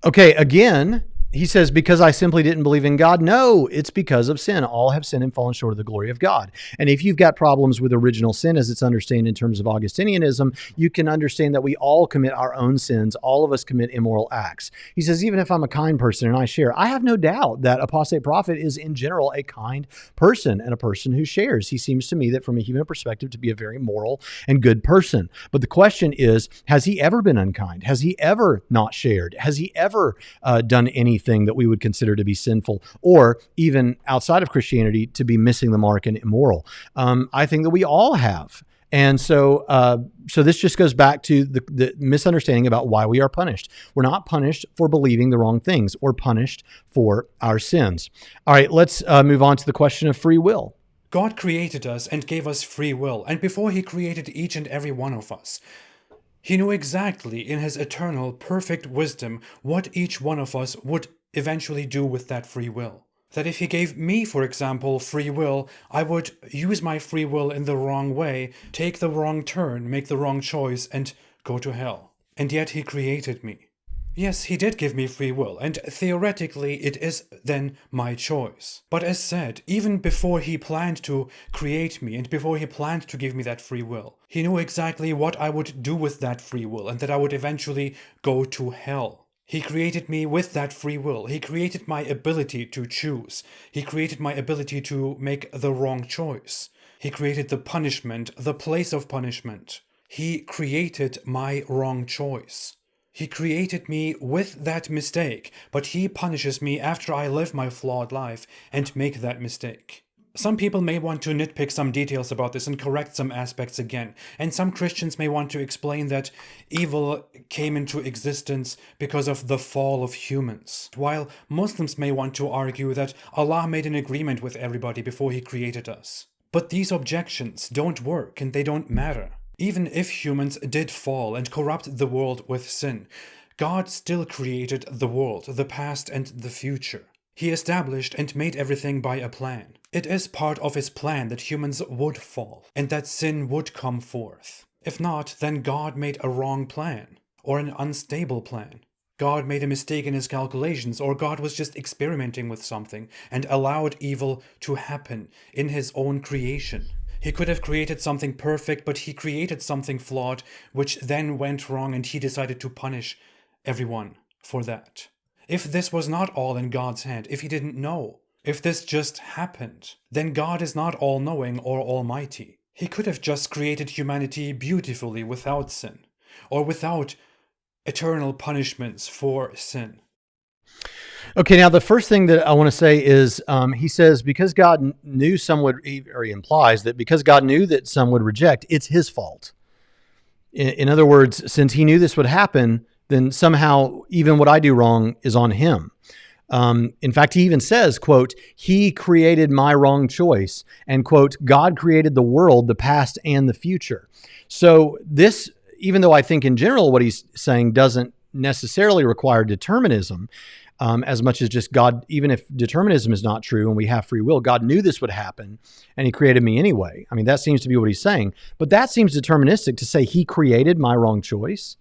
Okay, again, he says, because I simply didn't believe in God. No, it's because of sin. All have sinned and fallen short of the glory of God. And if you've got problems with original sin, as it's understood in terms of Augustinianism, you can understand that we all commit our own sins. All of us commit immoral acts. He says, even if I'm a kind person and I share, I have no doubt that Apostate Prophet is in general a kind person and a person who shares. He seems to me that from a human perspective to be a very moral and good person. But the question is, has he ever been unkind? Has he ever not shared? Has he ever done anything anything that we would consider to be sinful, or even outside of Christianity to be missing the mark and immoral. I think that we all have. And so this just goes back to the misunderstanding about why we are punished. We're not punished for believing the wrong things. We're punished for our sins. All right, let's move on to the question of free will. God created us and gave us free will, and before he created each and every one of us, he knew exactly in his eternal, perfect wisdom what each one of us would eventually do with that free will. That if he gave me, for example, free will, I would use my free will in the wrong way, take the wrong turn, make the wrong choice, and go to hell. And yet he created me. Yes, he did give me free will, and theoretically it is then my choice. But as said, even before he planned to create me and before he planned to give me that free will, he knew exactly what I would do with that free will and that I would eventually go to hell. He created me with that free will. He created my ability to choose. He created my ability to make the wrong choice. He created the punishment, the place of punishment. He created my wrong choice. He created me with that mistake, but he punishes me after I live my flawed life and make that mistake. Some people may want to nitpick some details about this and correct some aspects again, and some Christians may want to explain that evil came into existence because of the fall of humans, while Muslims may want to argue that Allah made an agreement with everybody before he created us. But these objections don't work and they don't matter. Even if humans did fall and corrupt the world with sin, God still created the world, the past and the future. He established and made everything by a plan. It is part of his plan that humans would fall and that sin would come forth. If not, then God made a wrong plan or an unstable plan. God made a mistake in his calculations, or God was just experimenting with something and allowed evil to happen in his own creation. He could have created something perfect, but he created something flawed, which then went wrong, and he decided to punish everyone for that. If this was not all in God's hand, if he didn't know, if this just happened, then God is not all-knowing or almighty. He could have just created humanity beautifully without sin, or without eternal punishments for sin. Okay, now the first thing that I want to say is he says because God knew some would, or he implies that because God knew that some would reject, it's his fault. In other words, since he knew this would happen, then somehow even what I do wrong is on him. In fact, he even says, quote, he created my wrong choice, and quote, God created the world, the past and the future. So this, even though I think in general what he's saying doesn't necessarily require determinism, as much as just God, even if determinism is not true and we have free will, God knew this would happen and he created me anyway. I mean, that seems to be what he's saying, but that seems deterministic to say he created my wrong choice.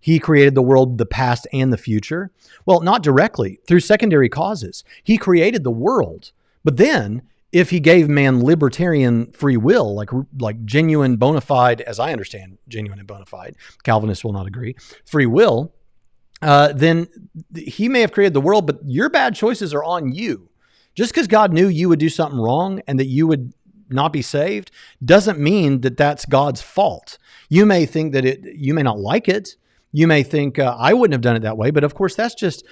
He created the world, the past and the future. Well, not directly, through secondary causes. He created the world, but then if he gave man libertarian free will, like genuine bona fide, as I understand, genuine and bona fide, Calvinists will not agree, free will, then he may have created the world, but your bad choices are on you. Just because God knew you would do something wrong and that you would not be saved doesn't mean that that's God's fault. You may think that you may not like it. You may think I wouldn't have done it that way, but of course that's just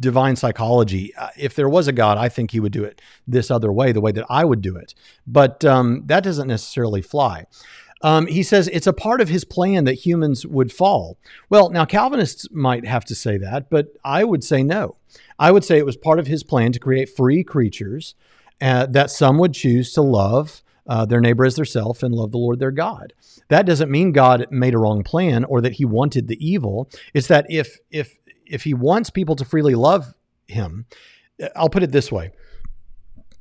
divine psychology. If there was a God, I think he would do it this other way, the way that I would do it. But that doesn't necessarily fly. He says it's a part of his plan that humans would fall. Well, now Calvinists might have to say that, but I would say no. I would say it was part of his plan to create free creatures that some would choose to love their neighbor as theirself and love the Lord their God. That doesn't mean God made a wrong plan or that he wanted the evil. It's that if he wants people to freely love him, I'll put it this way.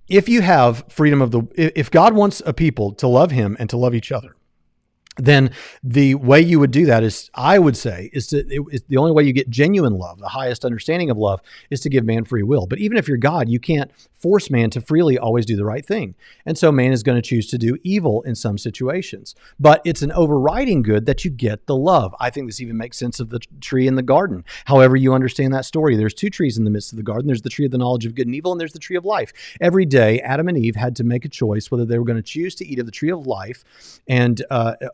If you have freedom if God wants a people to love him and to love each other, then the way you would do that is, I would say, is the only way you get genuine love, the highest understanding of love, is to give man free will. But even if you're God, you can't force man to freely always do the right thing. And so man is going to choose to do evil in some situations. But it's an overriding good that you get the love. I think this even makes sense of the tree in the garden. However you understand that story, there's two trees in the midst of the garden. There's the tree of the knowledge of good and evil, and there's the tree of life. Every day, Adam and Eve had to make a choice whether they were going to choose to eat of the tree of life and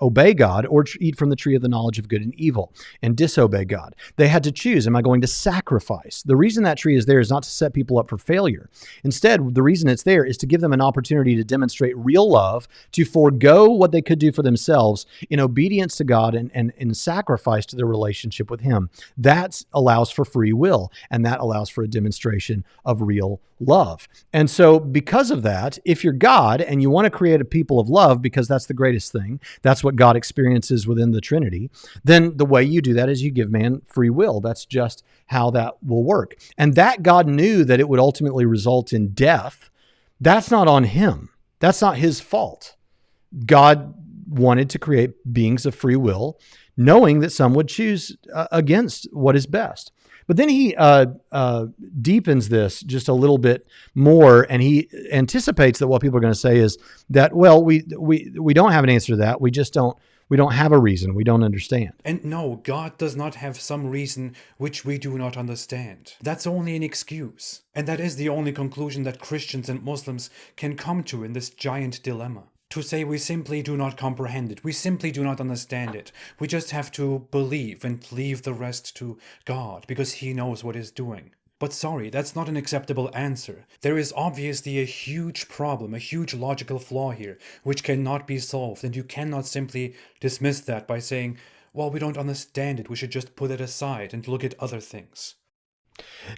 obey God or eat from the tree of the knowledge of good and evil and disobey God. They had to choose, am I going to sacrifice? The reason that tree is there is not to set people up for failure. Instead, the reason it's there is to give them an opportunity to demonstrate real love, to forego what they could do for themselves in obedience to God and in sacrifice to their relationship with Him. That allows for free will, and that allows for a demonstration of real love. And so because of that, if you're God and you want to create a people of love, because that's the greatest thing, that's what God experiences within the Trinity, then the way you do that is you give man free will. That's just how that will work. And that God knew that it would ultimately result in death. That's not on Him. That's not His fault. God wanted to create beings of free will, knowing that some would choose against what is best. But then he deepens this just a little bit more, and he anticipates that what people are going to say is that, well, we don't have an answer to that. We don't have a reason. We don't understand. And no, God does not have some reason which we do not understand. That's only an excuse. And that is the only conclusion that Christians and Muslims can come to in this giant dilemma. To say we simply do not comprehend it, we simply do not understand it. We just have to believe and leave the rest to God, because He knows what He's doing. But sorry, that's not an acceptable answer. There is obviously a huge problem, a huge logical flaw here, which cannot be solved, and you cannot simply dismiss that by saying, well, we don't understand it, we should just put it aside and look at other things.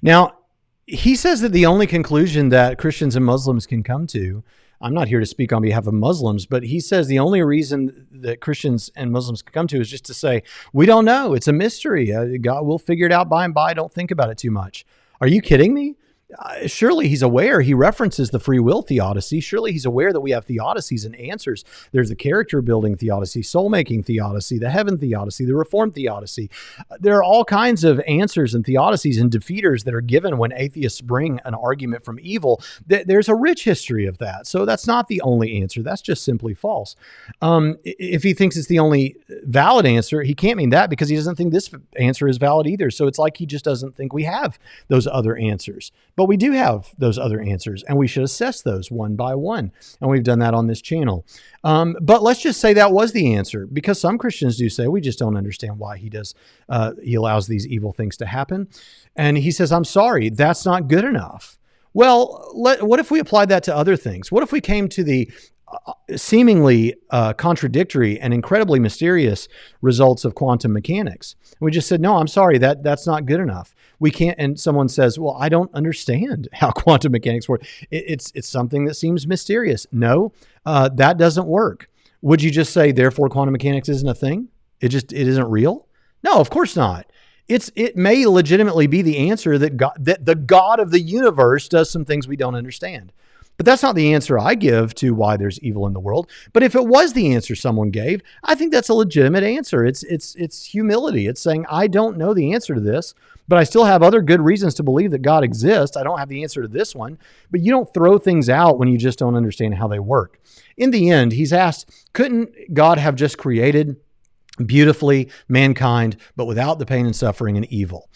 Now, he says that the only conclusion that Christians and Muslims can come to, I'm not here to speak on behalf of Muslims, but he says the only reason that Christians and Muslims can come to is just to say, we don't know. It's a mystery. God will figure it out by and by. Don't think about it too much. Are you kidding me? Surely he's aware. He references the free will theodicy. Surely he's aware that we have theodicies and answers. There's the character building theodicy, soul making theodicy, the heaven theodicy, the reformed theodicy. There are all kinds of answers and theodicies and defeaters that are given when atheists bring an argument from evil. There's a rich history of that. So that's not the only answer. That's just simply false. If he thinks it's the only valid answer, he can't mean that, because he doesn't think this answer is valid either. So it's like he just doesn't think we have those other answers. But we do have those other answers, and we should assess those one by one. And we've done that on this channel. But let's just say that was the answer, because some Christians do say we just don't understand why he allows these evil things to happen. And he says, I'm sorry, that's not good enough. Well, what if we applied that to other things? What if we came to the seemingly contradictory and incredibly mysterious results of quantum mechanics? We just said, no, I'm sorry, that's not good enough. We can't. And someone says, well, I don't understand how quantum mechanics work. It's something that seems mysterious. No, that doesn't work. Would you just say, therefore, quantum mechanics isn't a thing? It isn't real? No, of course not. It may legitimately be the answer that the God of the universe does some things we don't understand. But that's not the answer I give to why there's evil in the world. But if it was the answer someone gave, I think that's a legitimate answer. It's humility. It's saying, I don't know the answer to this, but I still have other good reasons to believe that God exists. I don't have the answer to this one. But you don't throw things out when you just don't understand how they work. In the end, he's asked, couldn't God have just created beautifully mankind, but without the pain and suffering and evil?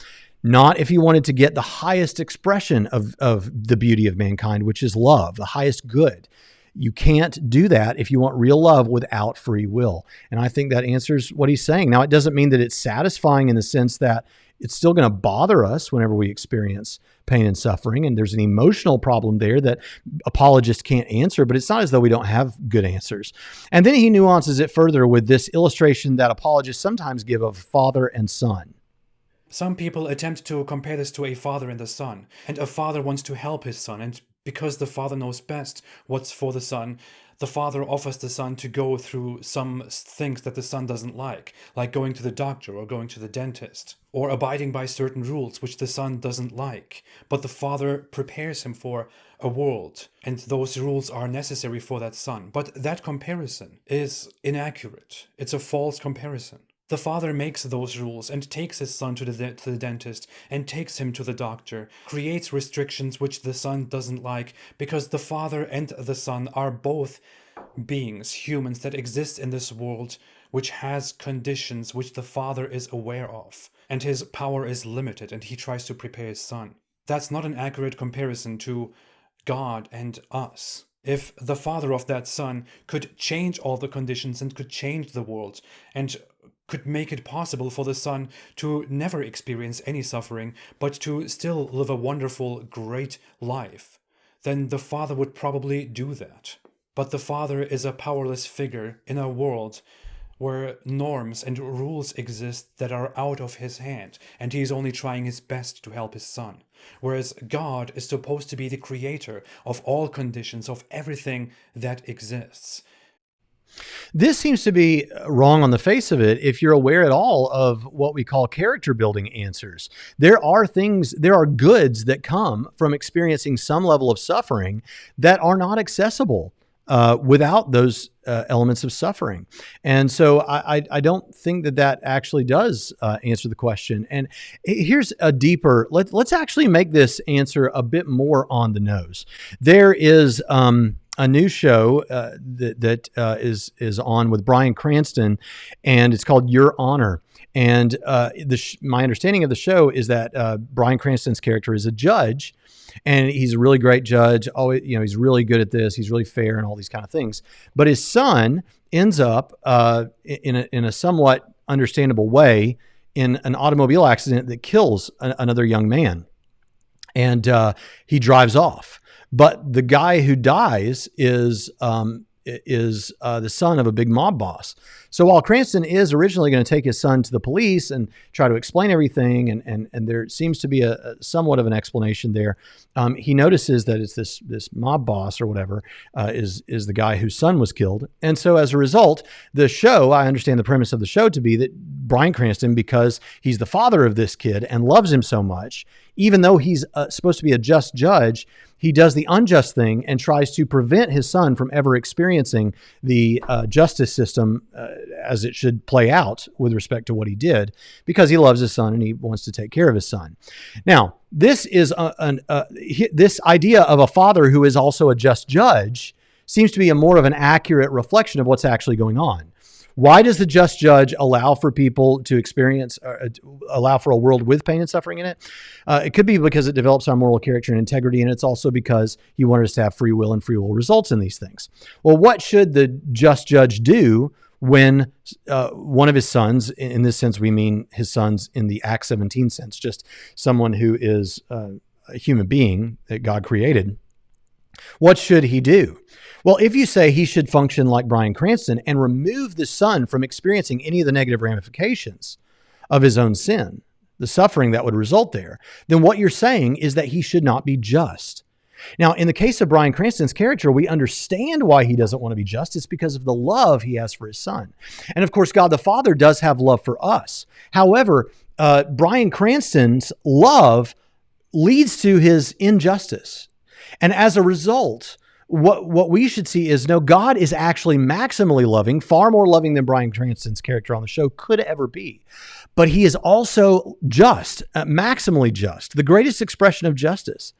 Not if you wanted to get the highest expression of the beauty of mankind, which is love, the highest good. You can't do that if you want real love without free will. And I think that answers what he's saying. Now, it doesn't mean that it's satisfying in the sense that it's still going to bother us whenever we experience pain and suffering. And there's an emotional problem there that apologists can't answer, but it's not as though we don't have good answers. And then he nuances it further with this illustration that apologists sometimes give of father and son. Some people attempt to compare this to a father and the son, and a father wants to help his son, and because the father knows best what's for the son, the father offers the son to go through some things that the son doesn't like going to the doctor or going to the dentist, or abiding by certain rules which the son doesn't like. But the father prepares him for a world, and those rules are necessary for that son. But that comparison is inaccurate. It's a false comparison. The father makes those rules and takes his son to the dentist and takes him to the doctor, creates restrictions which the son doesn't like, because the father and the son are both beings, humans that exist in this world, which has conditions which the father is aware of, and his power is limited, and he tries to prepare his son. That's not an accurate comparison to God and us. If the father of that son could change all the conditions and could change the world and could make it possible for the son to never experience any suffering, but to still live a wonderful, great life, then the father would probably do that. But the father is a powerless figure in a world where norms and rules exist that are out of his hand, and he is only trying his best to help his son. Whereas God is supposed to be the creator of all conditions, of everything that exists. This seems to be wrong on the face of it if you're aware at all of what we call character building answers. There are goods that come from experiencing some level of suffering that are not accessible without those elements of suffering. And so I don't think that actually does answer the question. And here's a deeper, let's actually make this answer a bit more on the nose. There is a new show that is on with Bryan Cranston, and it's called Your Honor. And my understanding of the show is that Bryan Cranston's character is a judge, and he's a really great judge. Always, he's really good at this. He's really fair and all these kind of things. But his son ends up in a somewhat understandable way in an automobile accident that kills another young man, and he drives off. But the guy who dies is the son of a big mob boss. So while Cranston is originally going to take his son to the police and try to explain everything, and there seems to be a somewhat of an explanation there, he notices that it's this mob boss or whatever is the guy whose son was killed. And so as a result, the show, I understand the premise of the show to be that Bryan Cranston, because he's the father of this kid and loves him so much, even though he's supposed to be a just judge, he does the unjust thing and tries to prevent his son from ever experiencing the justice system as it should play out with respect to what he did, because he loves his son and he wants to take care of his son. Now, this is this idea of a father who is also a just judge seems to be a more of an accurate reflection of what's actually going on. Why does the just judge allow for people to experience, allow for a world with pain and suffering in it? It could be because it develops our moral character and integrity, and it's also because he wanted us to have free will, and free will results in these things. Well, what should the just judge do when one of his sons, in this sense we mean his sons in the Acts 17 sense, just someone who is a human being that God created, what should he do? Well, if you say he should function like Bryan Cranston and remove the son from experiencing any of the negative ramifications of his own sin, the suffering that would result there, then what you're saying is that he should not be just. Now, in the case of Bryan Cranston's character, we understand why he doesn't want to be just. It's because of the love he has for his son. And of course, God the Father does have love for us. However, Bryan Cranston's love leads to his injustice. And as a result, what we should see is, no, God is actually maximally loving, far more loving than Bryan Cranston's character on the show could ever be. But he is also just, maximally just, the greatest expression of justice.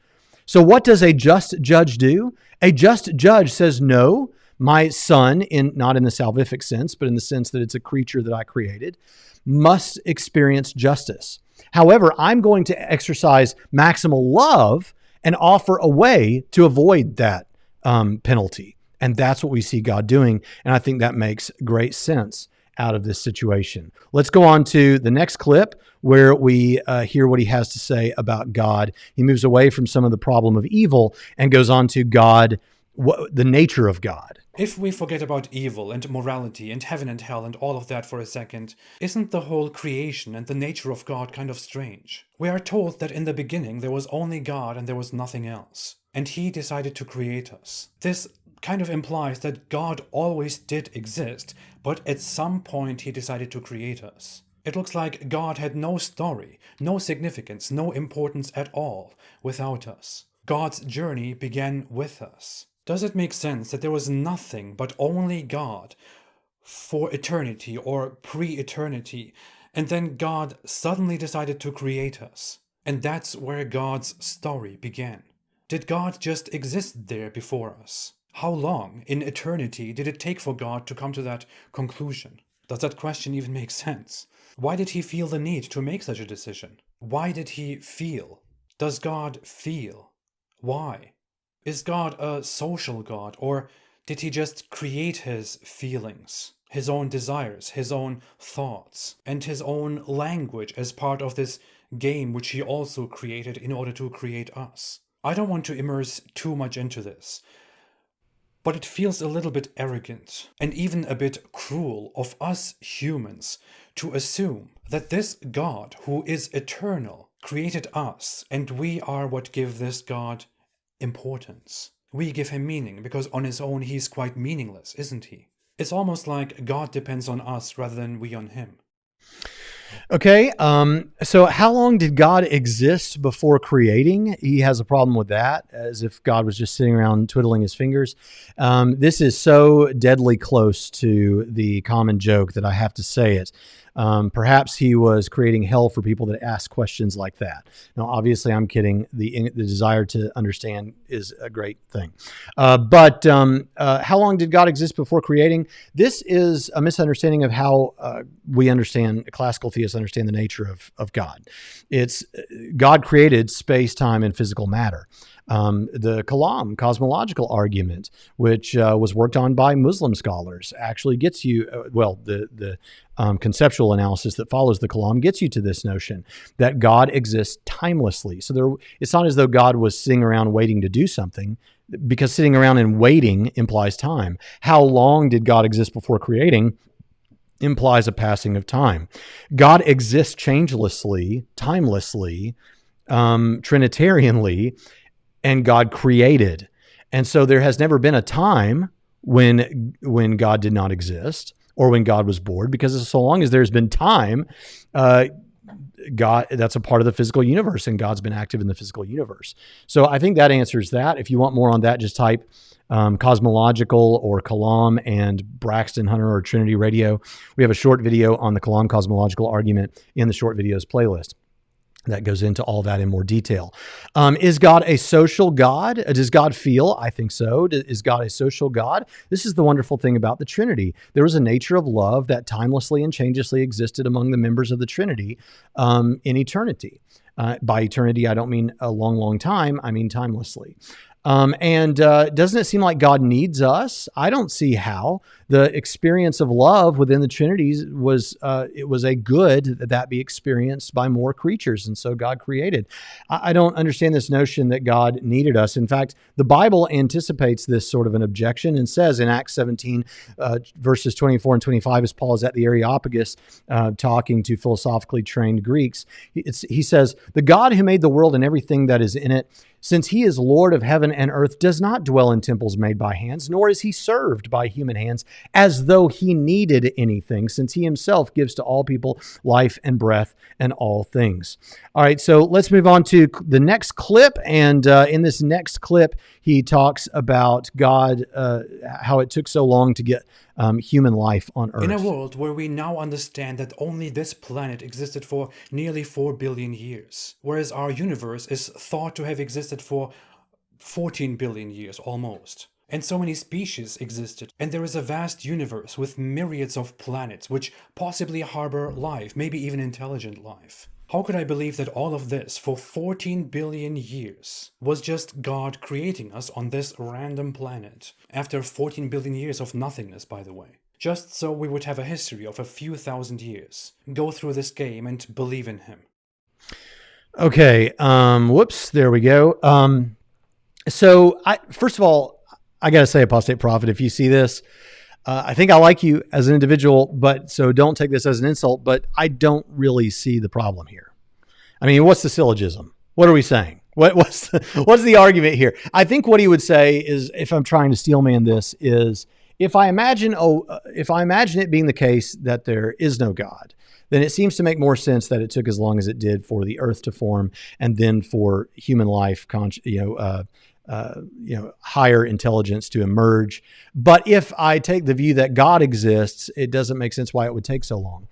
So what does a just judge do? A just judge says, no, my son, not in the salvific sense, but in the sense that it's a creature that I created, must experience justice. However, I'm going to exercise maximal love and offer a way to avoid that penalty. And that's what we see God doing. And I think that makes great sense out of this situation. Let's go on to the next clip where we hear what he has to say about God. He moves away from some of the problem of evil and goes on to God, the nature of God. If we forget about evil and morality and heaven and hell and all of that for a second, isn't the whole creation and the nature of God kind of strange? We are told that in the beginning there was only God and there was nothing else, and he decided to create us. This kind of implies that God always did exist, but at some point he decided to create us. It looks like God had no story, no significance, no importance at all without us. God's journey began with us. Does it make sense that there was nothing but only God for eternity or pre-eternity, and then God suddenly decided to create us? And that's where God's story began. Did God just exist there before us? How long in eternity did it take for God to come to that conclusion? Does that question even make sense? Why did he feel the need to make such a decision? Why did he feel? Does God feel? Why? Is God a social God, or did he just create his feelings, his own desires, his own thoughts, and his own language as part of this game which he also created in order to create us? I don't want to immerse too much into this, but it feels a little bit arrogant and even a bit cruel of us humans to assume that this God, who is eternal, created us, and we are what give this God importance. We give him meaning because on his own he's quite meaningless, isn't he? It's almost like God depends on us rather than we on him. Okay, so how long did God exist before creating? He has a problem with that, as if God was just sitting around twiddling his fingers. This is so deadly close to the common joke that I have to say it. Perhaps he was creating hell for people that ask questions like that. Now, obviously, I'm kidding. The desire to understand is a great thing. But how long did God exist before creating? This is a misunderstanding of how we understand, classical theists understand the nature of God. It's God created space, time, and physical matter. The Kalam cosmological argument, which was worked on by Muslim scholars, actually gets you, the conceptual analysis that follows the Kalam gets you to this notion that God exists timelessly. So it's not as though God was sitting around waiting to do something, because sitting around and waiting implies time. How long did God exist before creating implies a passing of time. God exists changelessly, timelessly, Trinitarianly, and God created. And so there has never been a time when God did not exist or when God was bored, because so long as there's been time, God, that's a part of the physical universe, and God's been active in the physical universe. So I think that answers that. If you want more on that, just type cosmological or Kalam and Braxton Hunter or Trinity Radio. We have a short video on the Kalam cosmological argument in the short videos playlist that goes into all that in more detail. Is God a social God? Does God feel? I think so. Is God a social God? This is the wonderful thing about the Trinity. There was a nature of love that timelessly and changelessly existed among the members of the Trinity in eternity. By eternity, I don't mean a long, long time. I mean timelessly. Doesn't it seem like God needs us? I don't see how. The experience of love within the Trinities was a good that be experienced by more creatures, and so God created. I don't understand this notion that God needed us. In fact, the Bible anticipates this sort of an objection and says in Acts 17, verses 24 and 25, as Paul is at the Areopagus talking to philosophically trained Greeks, he says, "The God who made the world and everything that is in it, since he is Lord of heaven and earth, does not dwell in temples made by hands, nor is he served by human hands as though he needed anything, since he himself gives to all people life and breath and all things." All right, so let's move on to the next clip. And in this next clip, he talks about God, how it took so long to get human life on Earth. In a world where we now understand that only this planet existed for nearly 4 billion years, whereas our universe is thought to have existed for 14 billion years almost. And so many species existed, and there is a vast universe with myriads of planets which possibly harbor life, maybe even intelligent life. How could I believe that all of this for 14 billion years was just God creating us on this random planet, after 14 billion years of nothingness, by the way? Just so we would have a history of a few thousand years, go through this game and believe in him. Okay, whoops, there we go. First of all, I got to say, Apostate Prophet, if you see this, I think I like you as an individual, but so don't take this as an insult, but I don't really see the problem here. I mean, what's the syllogism? What are we saying? What's the argument here? I think what he would say is, if I'm trying to steelman this, is if I imagine it being the case that there is no God, then it seems to make more sense that it took as long as it did for the earth to form and then for human life, higher intelligence to emerge. But if I take the view that God exists, it doesn't make sense why it would take so long.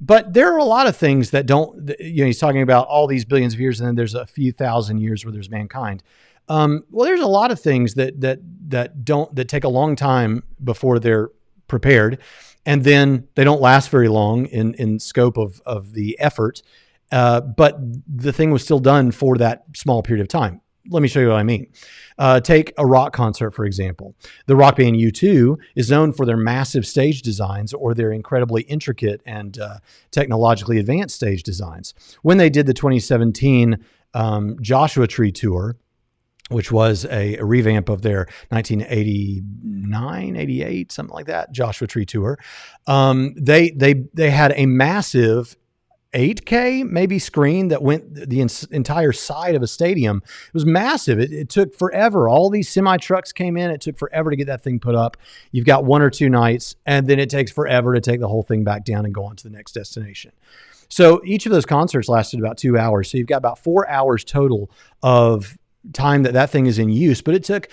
But there are a lot of things that don't, he's talking about all these billions of years, and then there's a few thousand years where there's mankind. There's a lot of things that take a long time before they're prepared, and then they don't last very long in scope of the effort. But the thing was still done for that small period of time. let me show you what I mean. Take a rock concert, for example. The rock band U2 is known for their massive stage designs or their incredibly intricate and technologically advanced stage designs. When they did the 2017 Joshua Tree tour, which was a revamp of their 1989, 88, something like that, Joshua Tree tour, they had a massive 8K maybe screen that went the entire side of a stadium. It was massive. It took forever. All these semi trucks came in. It took forever to get that thing put up. You've got 1 or 2 nights, and then it takes forever to take the whole thing back down and go on to the next destination. So each of those concerts lasted about 2 hours. So you've got about 4 hours total of time that thing is in use, but it took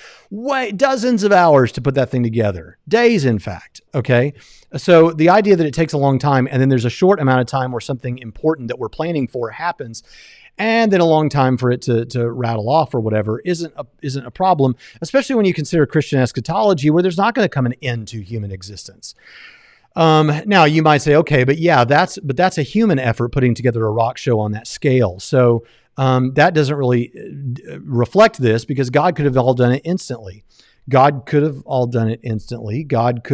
dozens of hours to put that thing together, days, in fact. Okay. So the idea that it takes a long time and then there's a short amount of time where something important that we're planning for happens, and then a long time for it to rattle off or whatever isn't a problem, especially when you consider Christian eschatology, where there's not going to come an end to human existence. Now you might say, okay, but that's a human effort putting together a rock show on that scale. So that doesn't really reflect this, because God could have all done it instantly. God could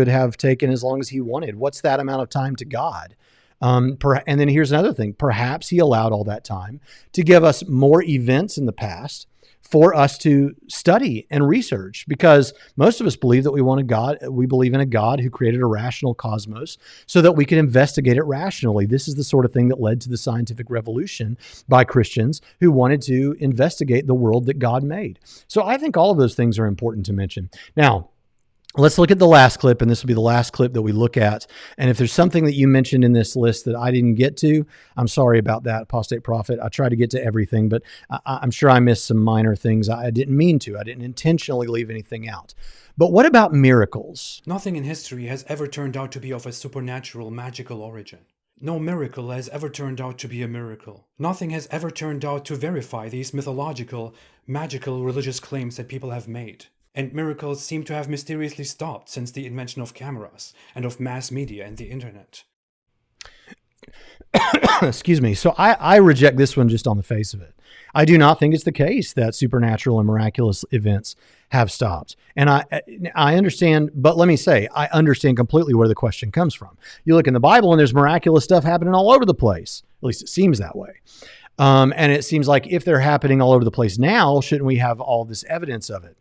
have taken as long as he wanted. What's that amount of time to God? And then here's another thing. Perhaps he allowed all that time to give us more events in the past for us to study and research, because most of us believe that we believe in a God who created a rational cosmos so that we can investigate it rationally. This is the sort of thing that led to the scientific revolution by Christians who wanted to investigate the world that God made. So I think all of those things are important to mention. Now, let's look at the last clip, and this will be the last clip that we look at. And if there's something that you mentioned in this list that I didn't get to, I'm sorry about that, Apostate Prophet. I try to get to everything, but I'm sure I missed some minor things. I didn't mean to. I didn't intentionally leave anything out. But what about miracles? Nothing in history has ever turned out to be of a supernatural, magical origin. No miracle has ever turned out to be a miracle. Nothing has ever turned out to verify these mythological, magical religious claims that people have made. And miracles seem to have mysteriously stopped since the invention of cameras and of mass media and the internet. Excuse me. So I reject this one just on the face of it. I do not think it's the case that supernatural and miraculous events have stopped. And I understand, but let me say, I understand completely where the question comes from. You look in the Bible and there's miraculous stuff happening all over the place. At least it seems that way. And it seems like if they're happening all over the place now, shouldn't we have all this evidence of it?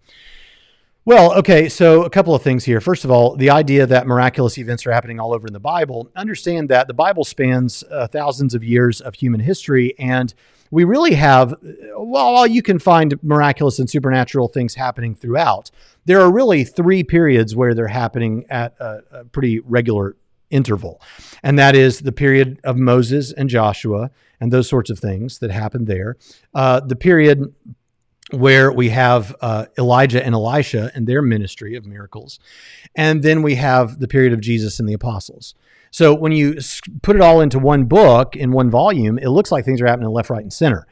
Well, okay, so a couple of things here. First of all, the idea that miraculous events are happening all over in the Bible, understand that the Bible spans thousands of years of human history, and we really have, while you can find miraculous and supernatural things happening throughout, there are really 3 periods where they're happening at a pretty regular interval. And that is the period of Moses and Joshua and those sorts of things that happened there. The period where we have Elijah and Elisha and their ministry of miracles. And then we have the period of Jesus and the apostles. So when you put it all into one book, in one volume, it looks like things are happening left, right, and center.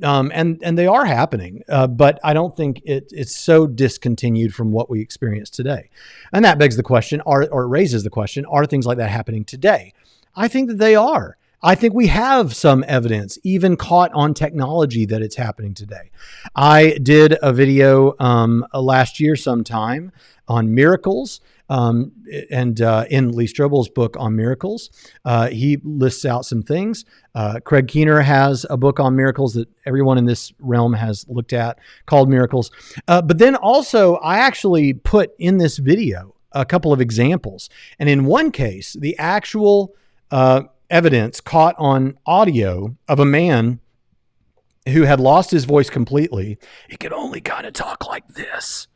And they are happening, but I don't think it's so discontinued from what we experience today. And that begs the question, or raises the question, are things like that happening today? I think that they are. I think we have some evidence, even caught on technology, that it's happening today. I did a video last year sometime on miracles, and in Lee Strobel's book on miracles, he lists out some things. Craig Keener has a book on miracles that everyone in this realm has looked at called Miracles. But then also, I actually put in this video a couple of examples. And in one case, the actual evidence caught on audio of a man who had lost his voice completely. He could only kind of talk like this.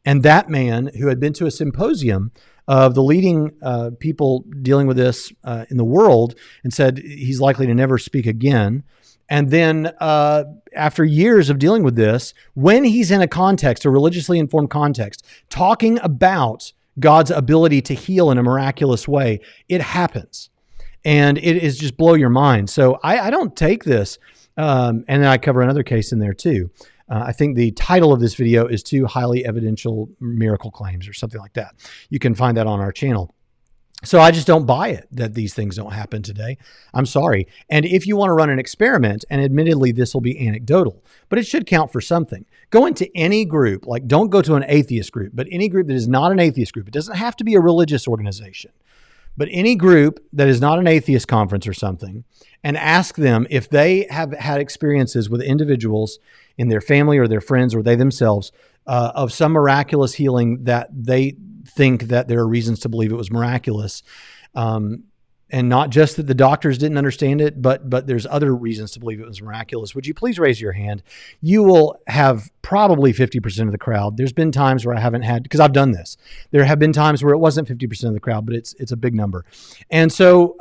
And that man, who had been to a symposium of the leading people dealing with this in the world, and said he's likely to never speak again. And then after years of dealing with this, when he's in a context, a religiously informed context, talking about God's ability to heal in a miraculous way, it happens. And it is just blow your mind. So I don't take this. And then I cover another case in there too. I think the title of this video is 2 highly evidential miracle claims or something like that. You can find that on our channel. So I just don't buy it that these things don't happen today. I'm sorry. And if you want to run an experiment, and admittedly this will be anecdotal, but it should count for something. Go into any group, like don't go to an atheist group, but any group that is not an atheist group. It doesn't have to be a religious organization, but any group that is not an atheist conference or something, and ask them if they have had experiences with individuals in their family or their friends or they themselves of some miraculous healing that they think that there are reasons to believe it was miraculous. And not just that the doctors didn't understand it, but there's other reasons to believe it was miraculous. Would you please raise your hand? You will have probably 50% of the crowd. There's been times where I haven't had, because I've done this. There have been times where it wasn't 50% of the crowd, but it's a big number. And so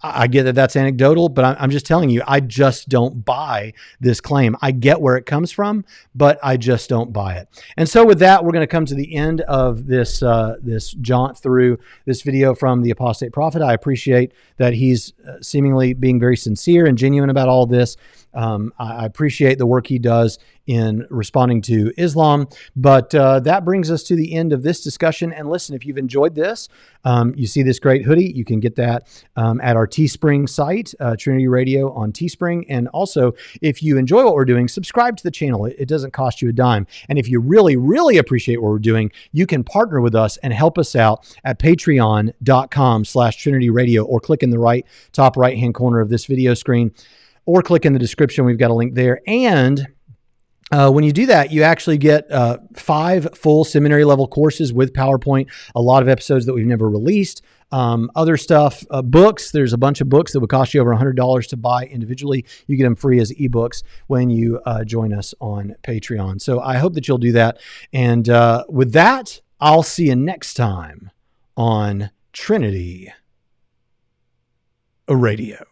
I get that that's anecdotal, but I'm just telling you, I just don't buy this claim. I get where it comes from, but I just don't buy it. And so with that, we're going to come to the end of this this jaunt through this video from the Apostate Prophet. I appreciate that he's seemingly being very sincere and genuine about all this. I appreciate the work he does in responding to Islam, but that brings us to the end of this discussion. And listen, if you've enjoyed this, you see this great hoodie, you can get that at our Teespring site, Trinity Radio on Teespring. And also, if you enjoy what we're doing, subscribe to the channel. It doesn't cost you a dime. And if you really, really appreciate what we're doing, you can partner with us and help us out at patreon.com/Trinity Radio, or click in the top right-hand corner of this video screen, or click in the description. We've got a link there. And when you do that, you actually get 5 full seminary level courses with PowerPoint, a lot of episodes that we've never released, other stuff, books. There's a bunch of books that would cost you over $100 to buy individually. You get them free as ebooks when you join us on Patreon. So I hope that you'll do that. And with that, I'll see you next time on Trinity Radio.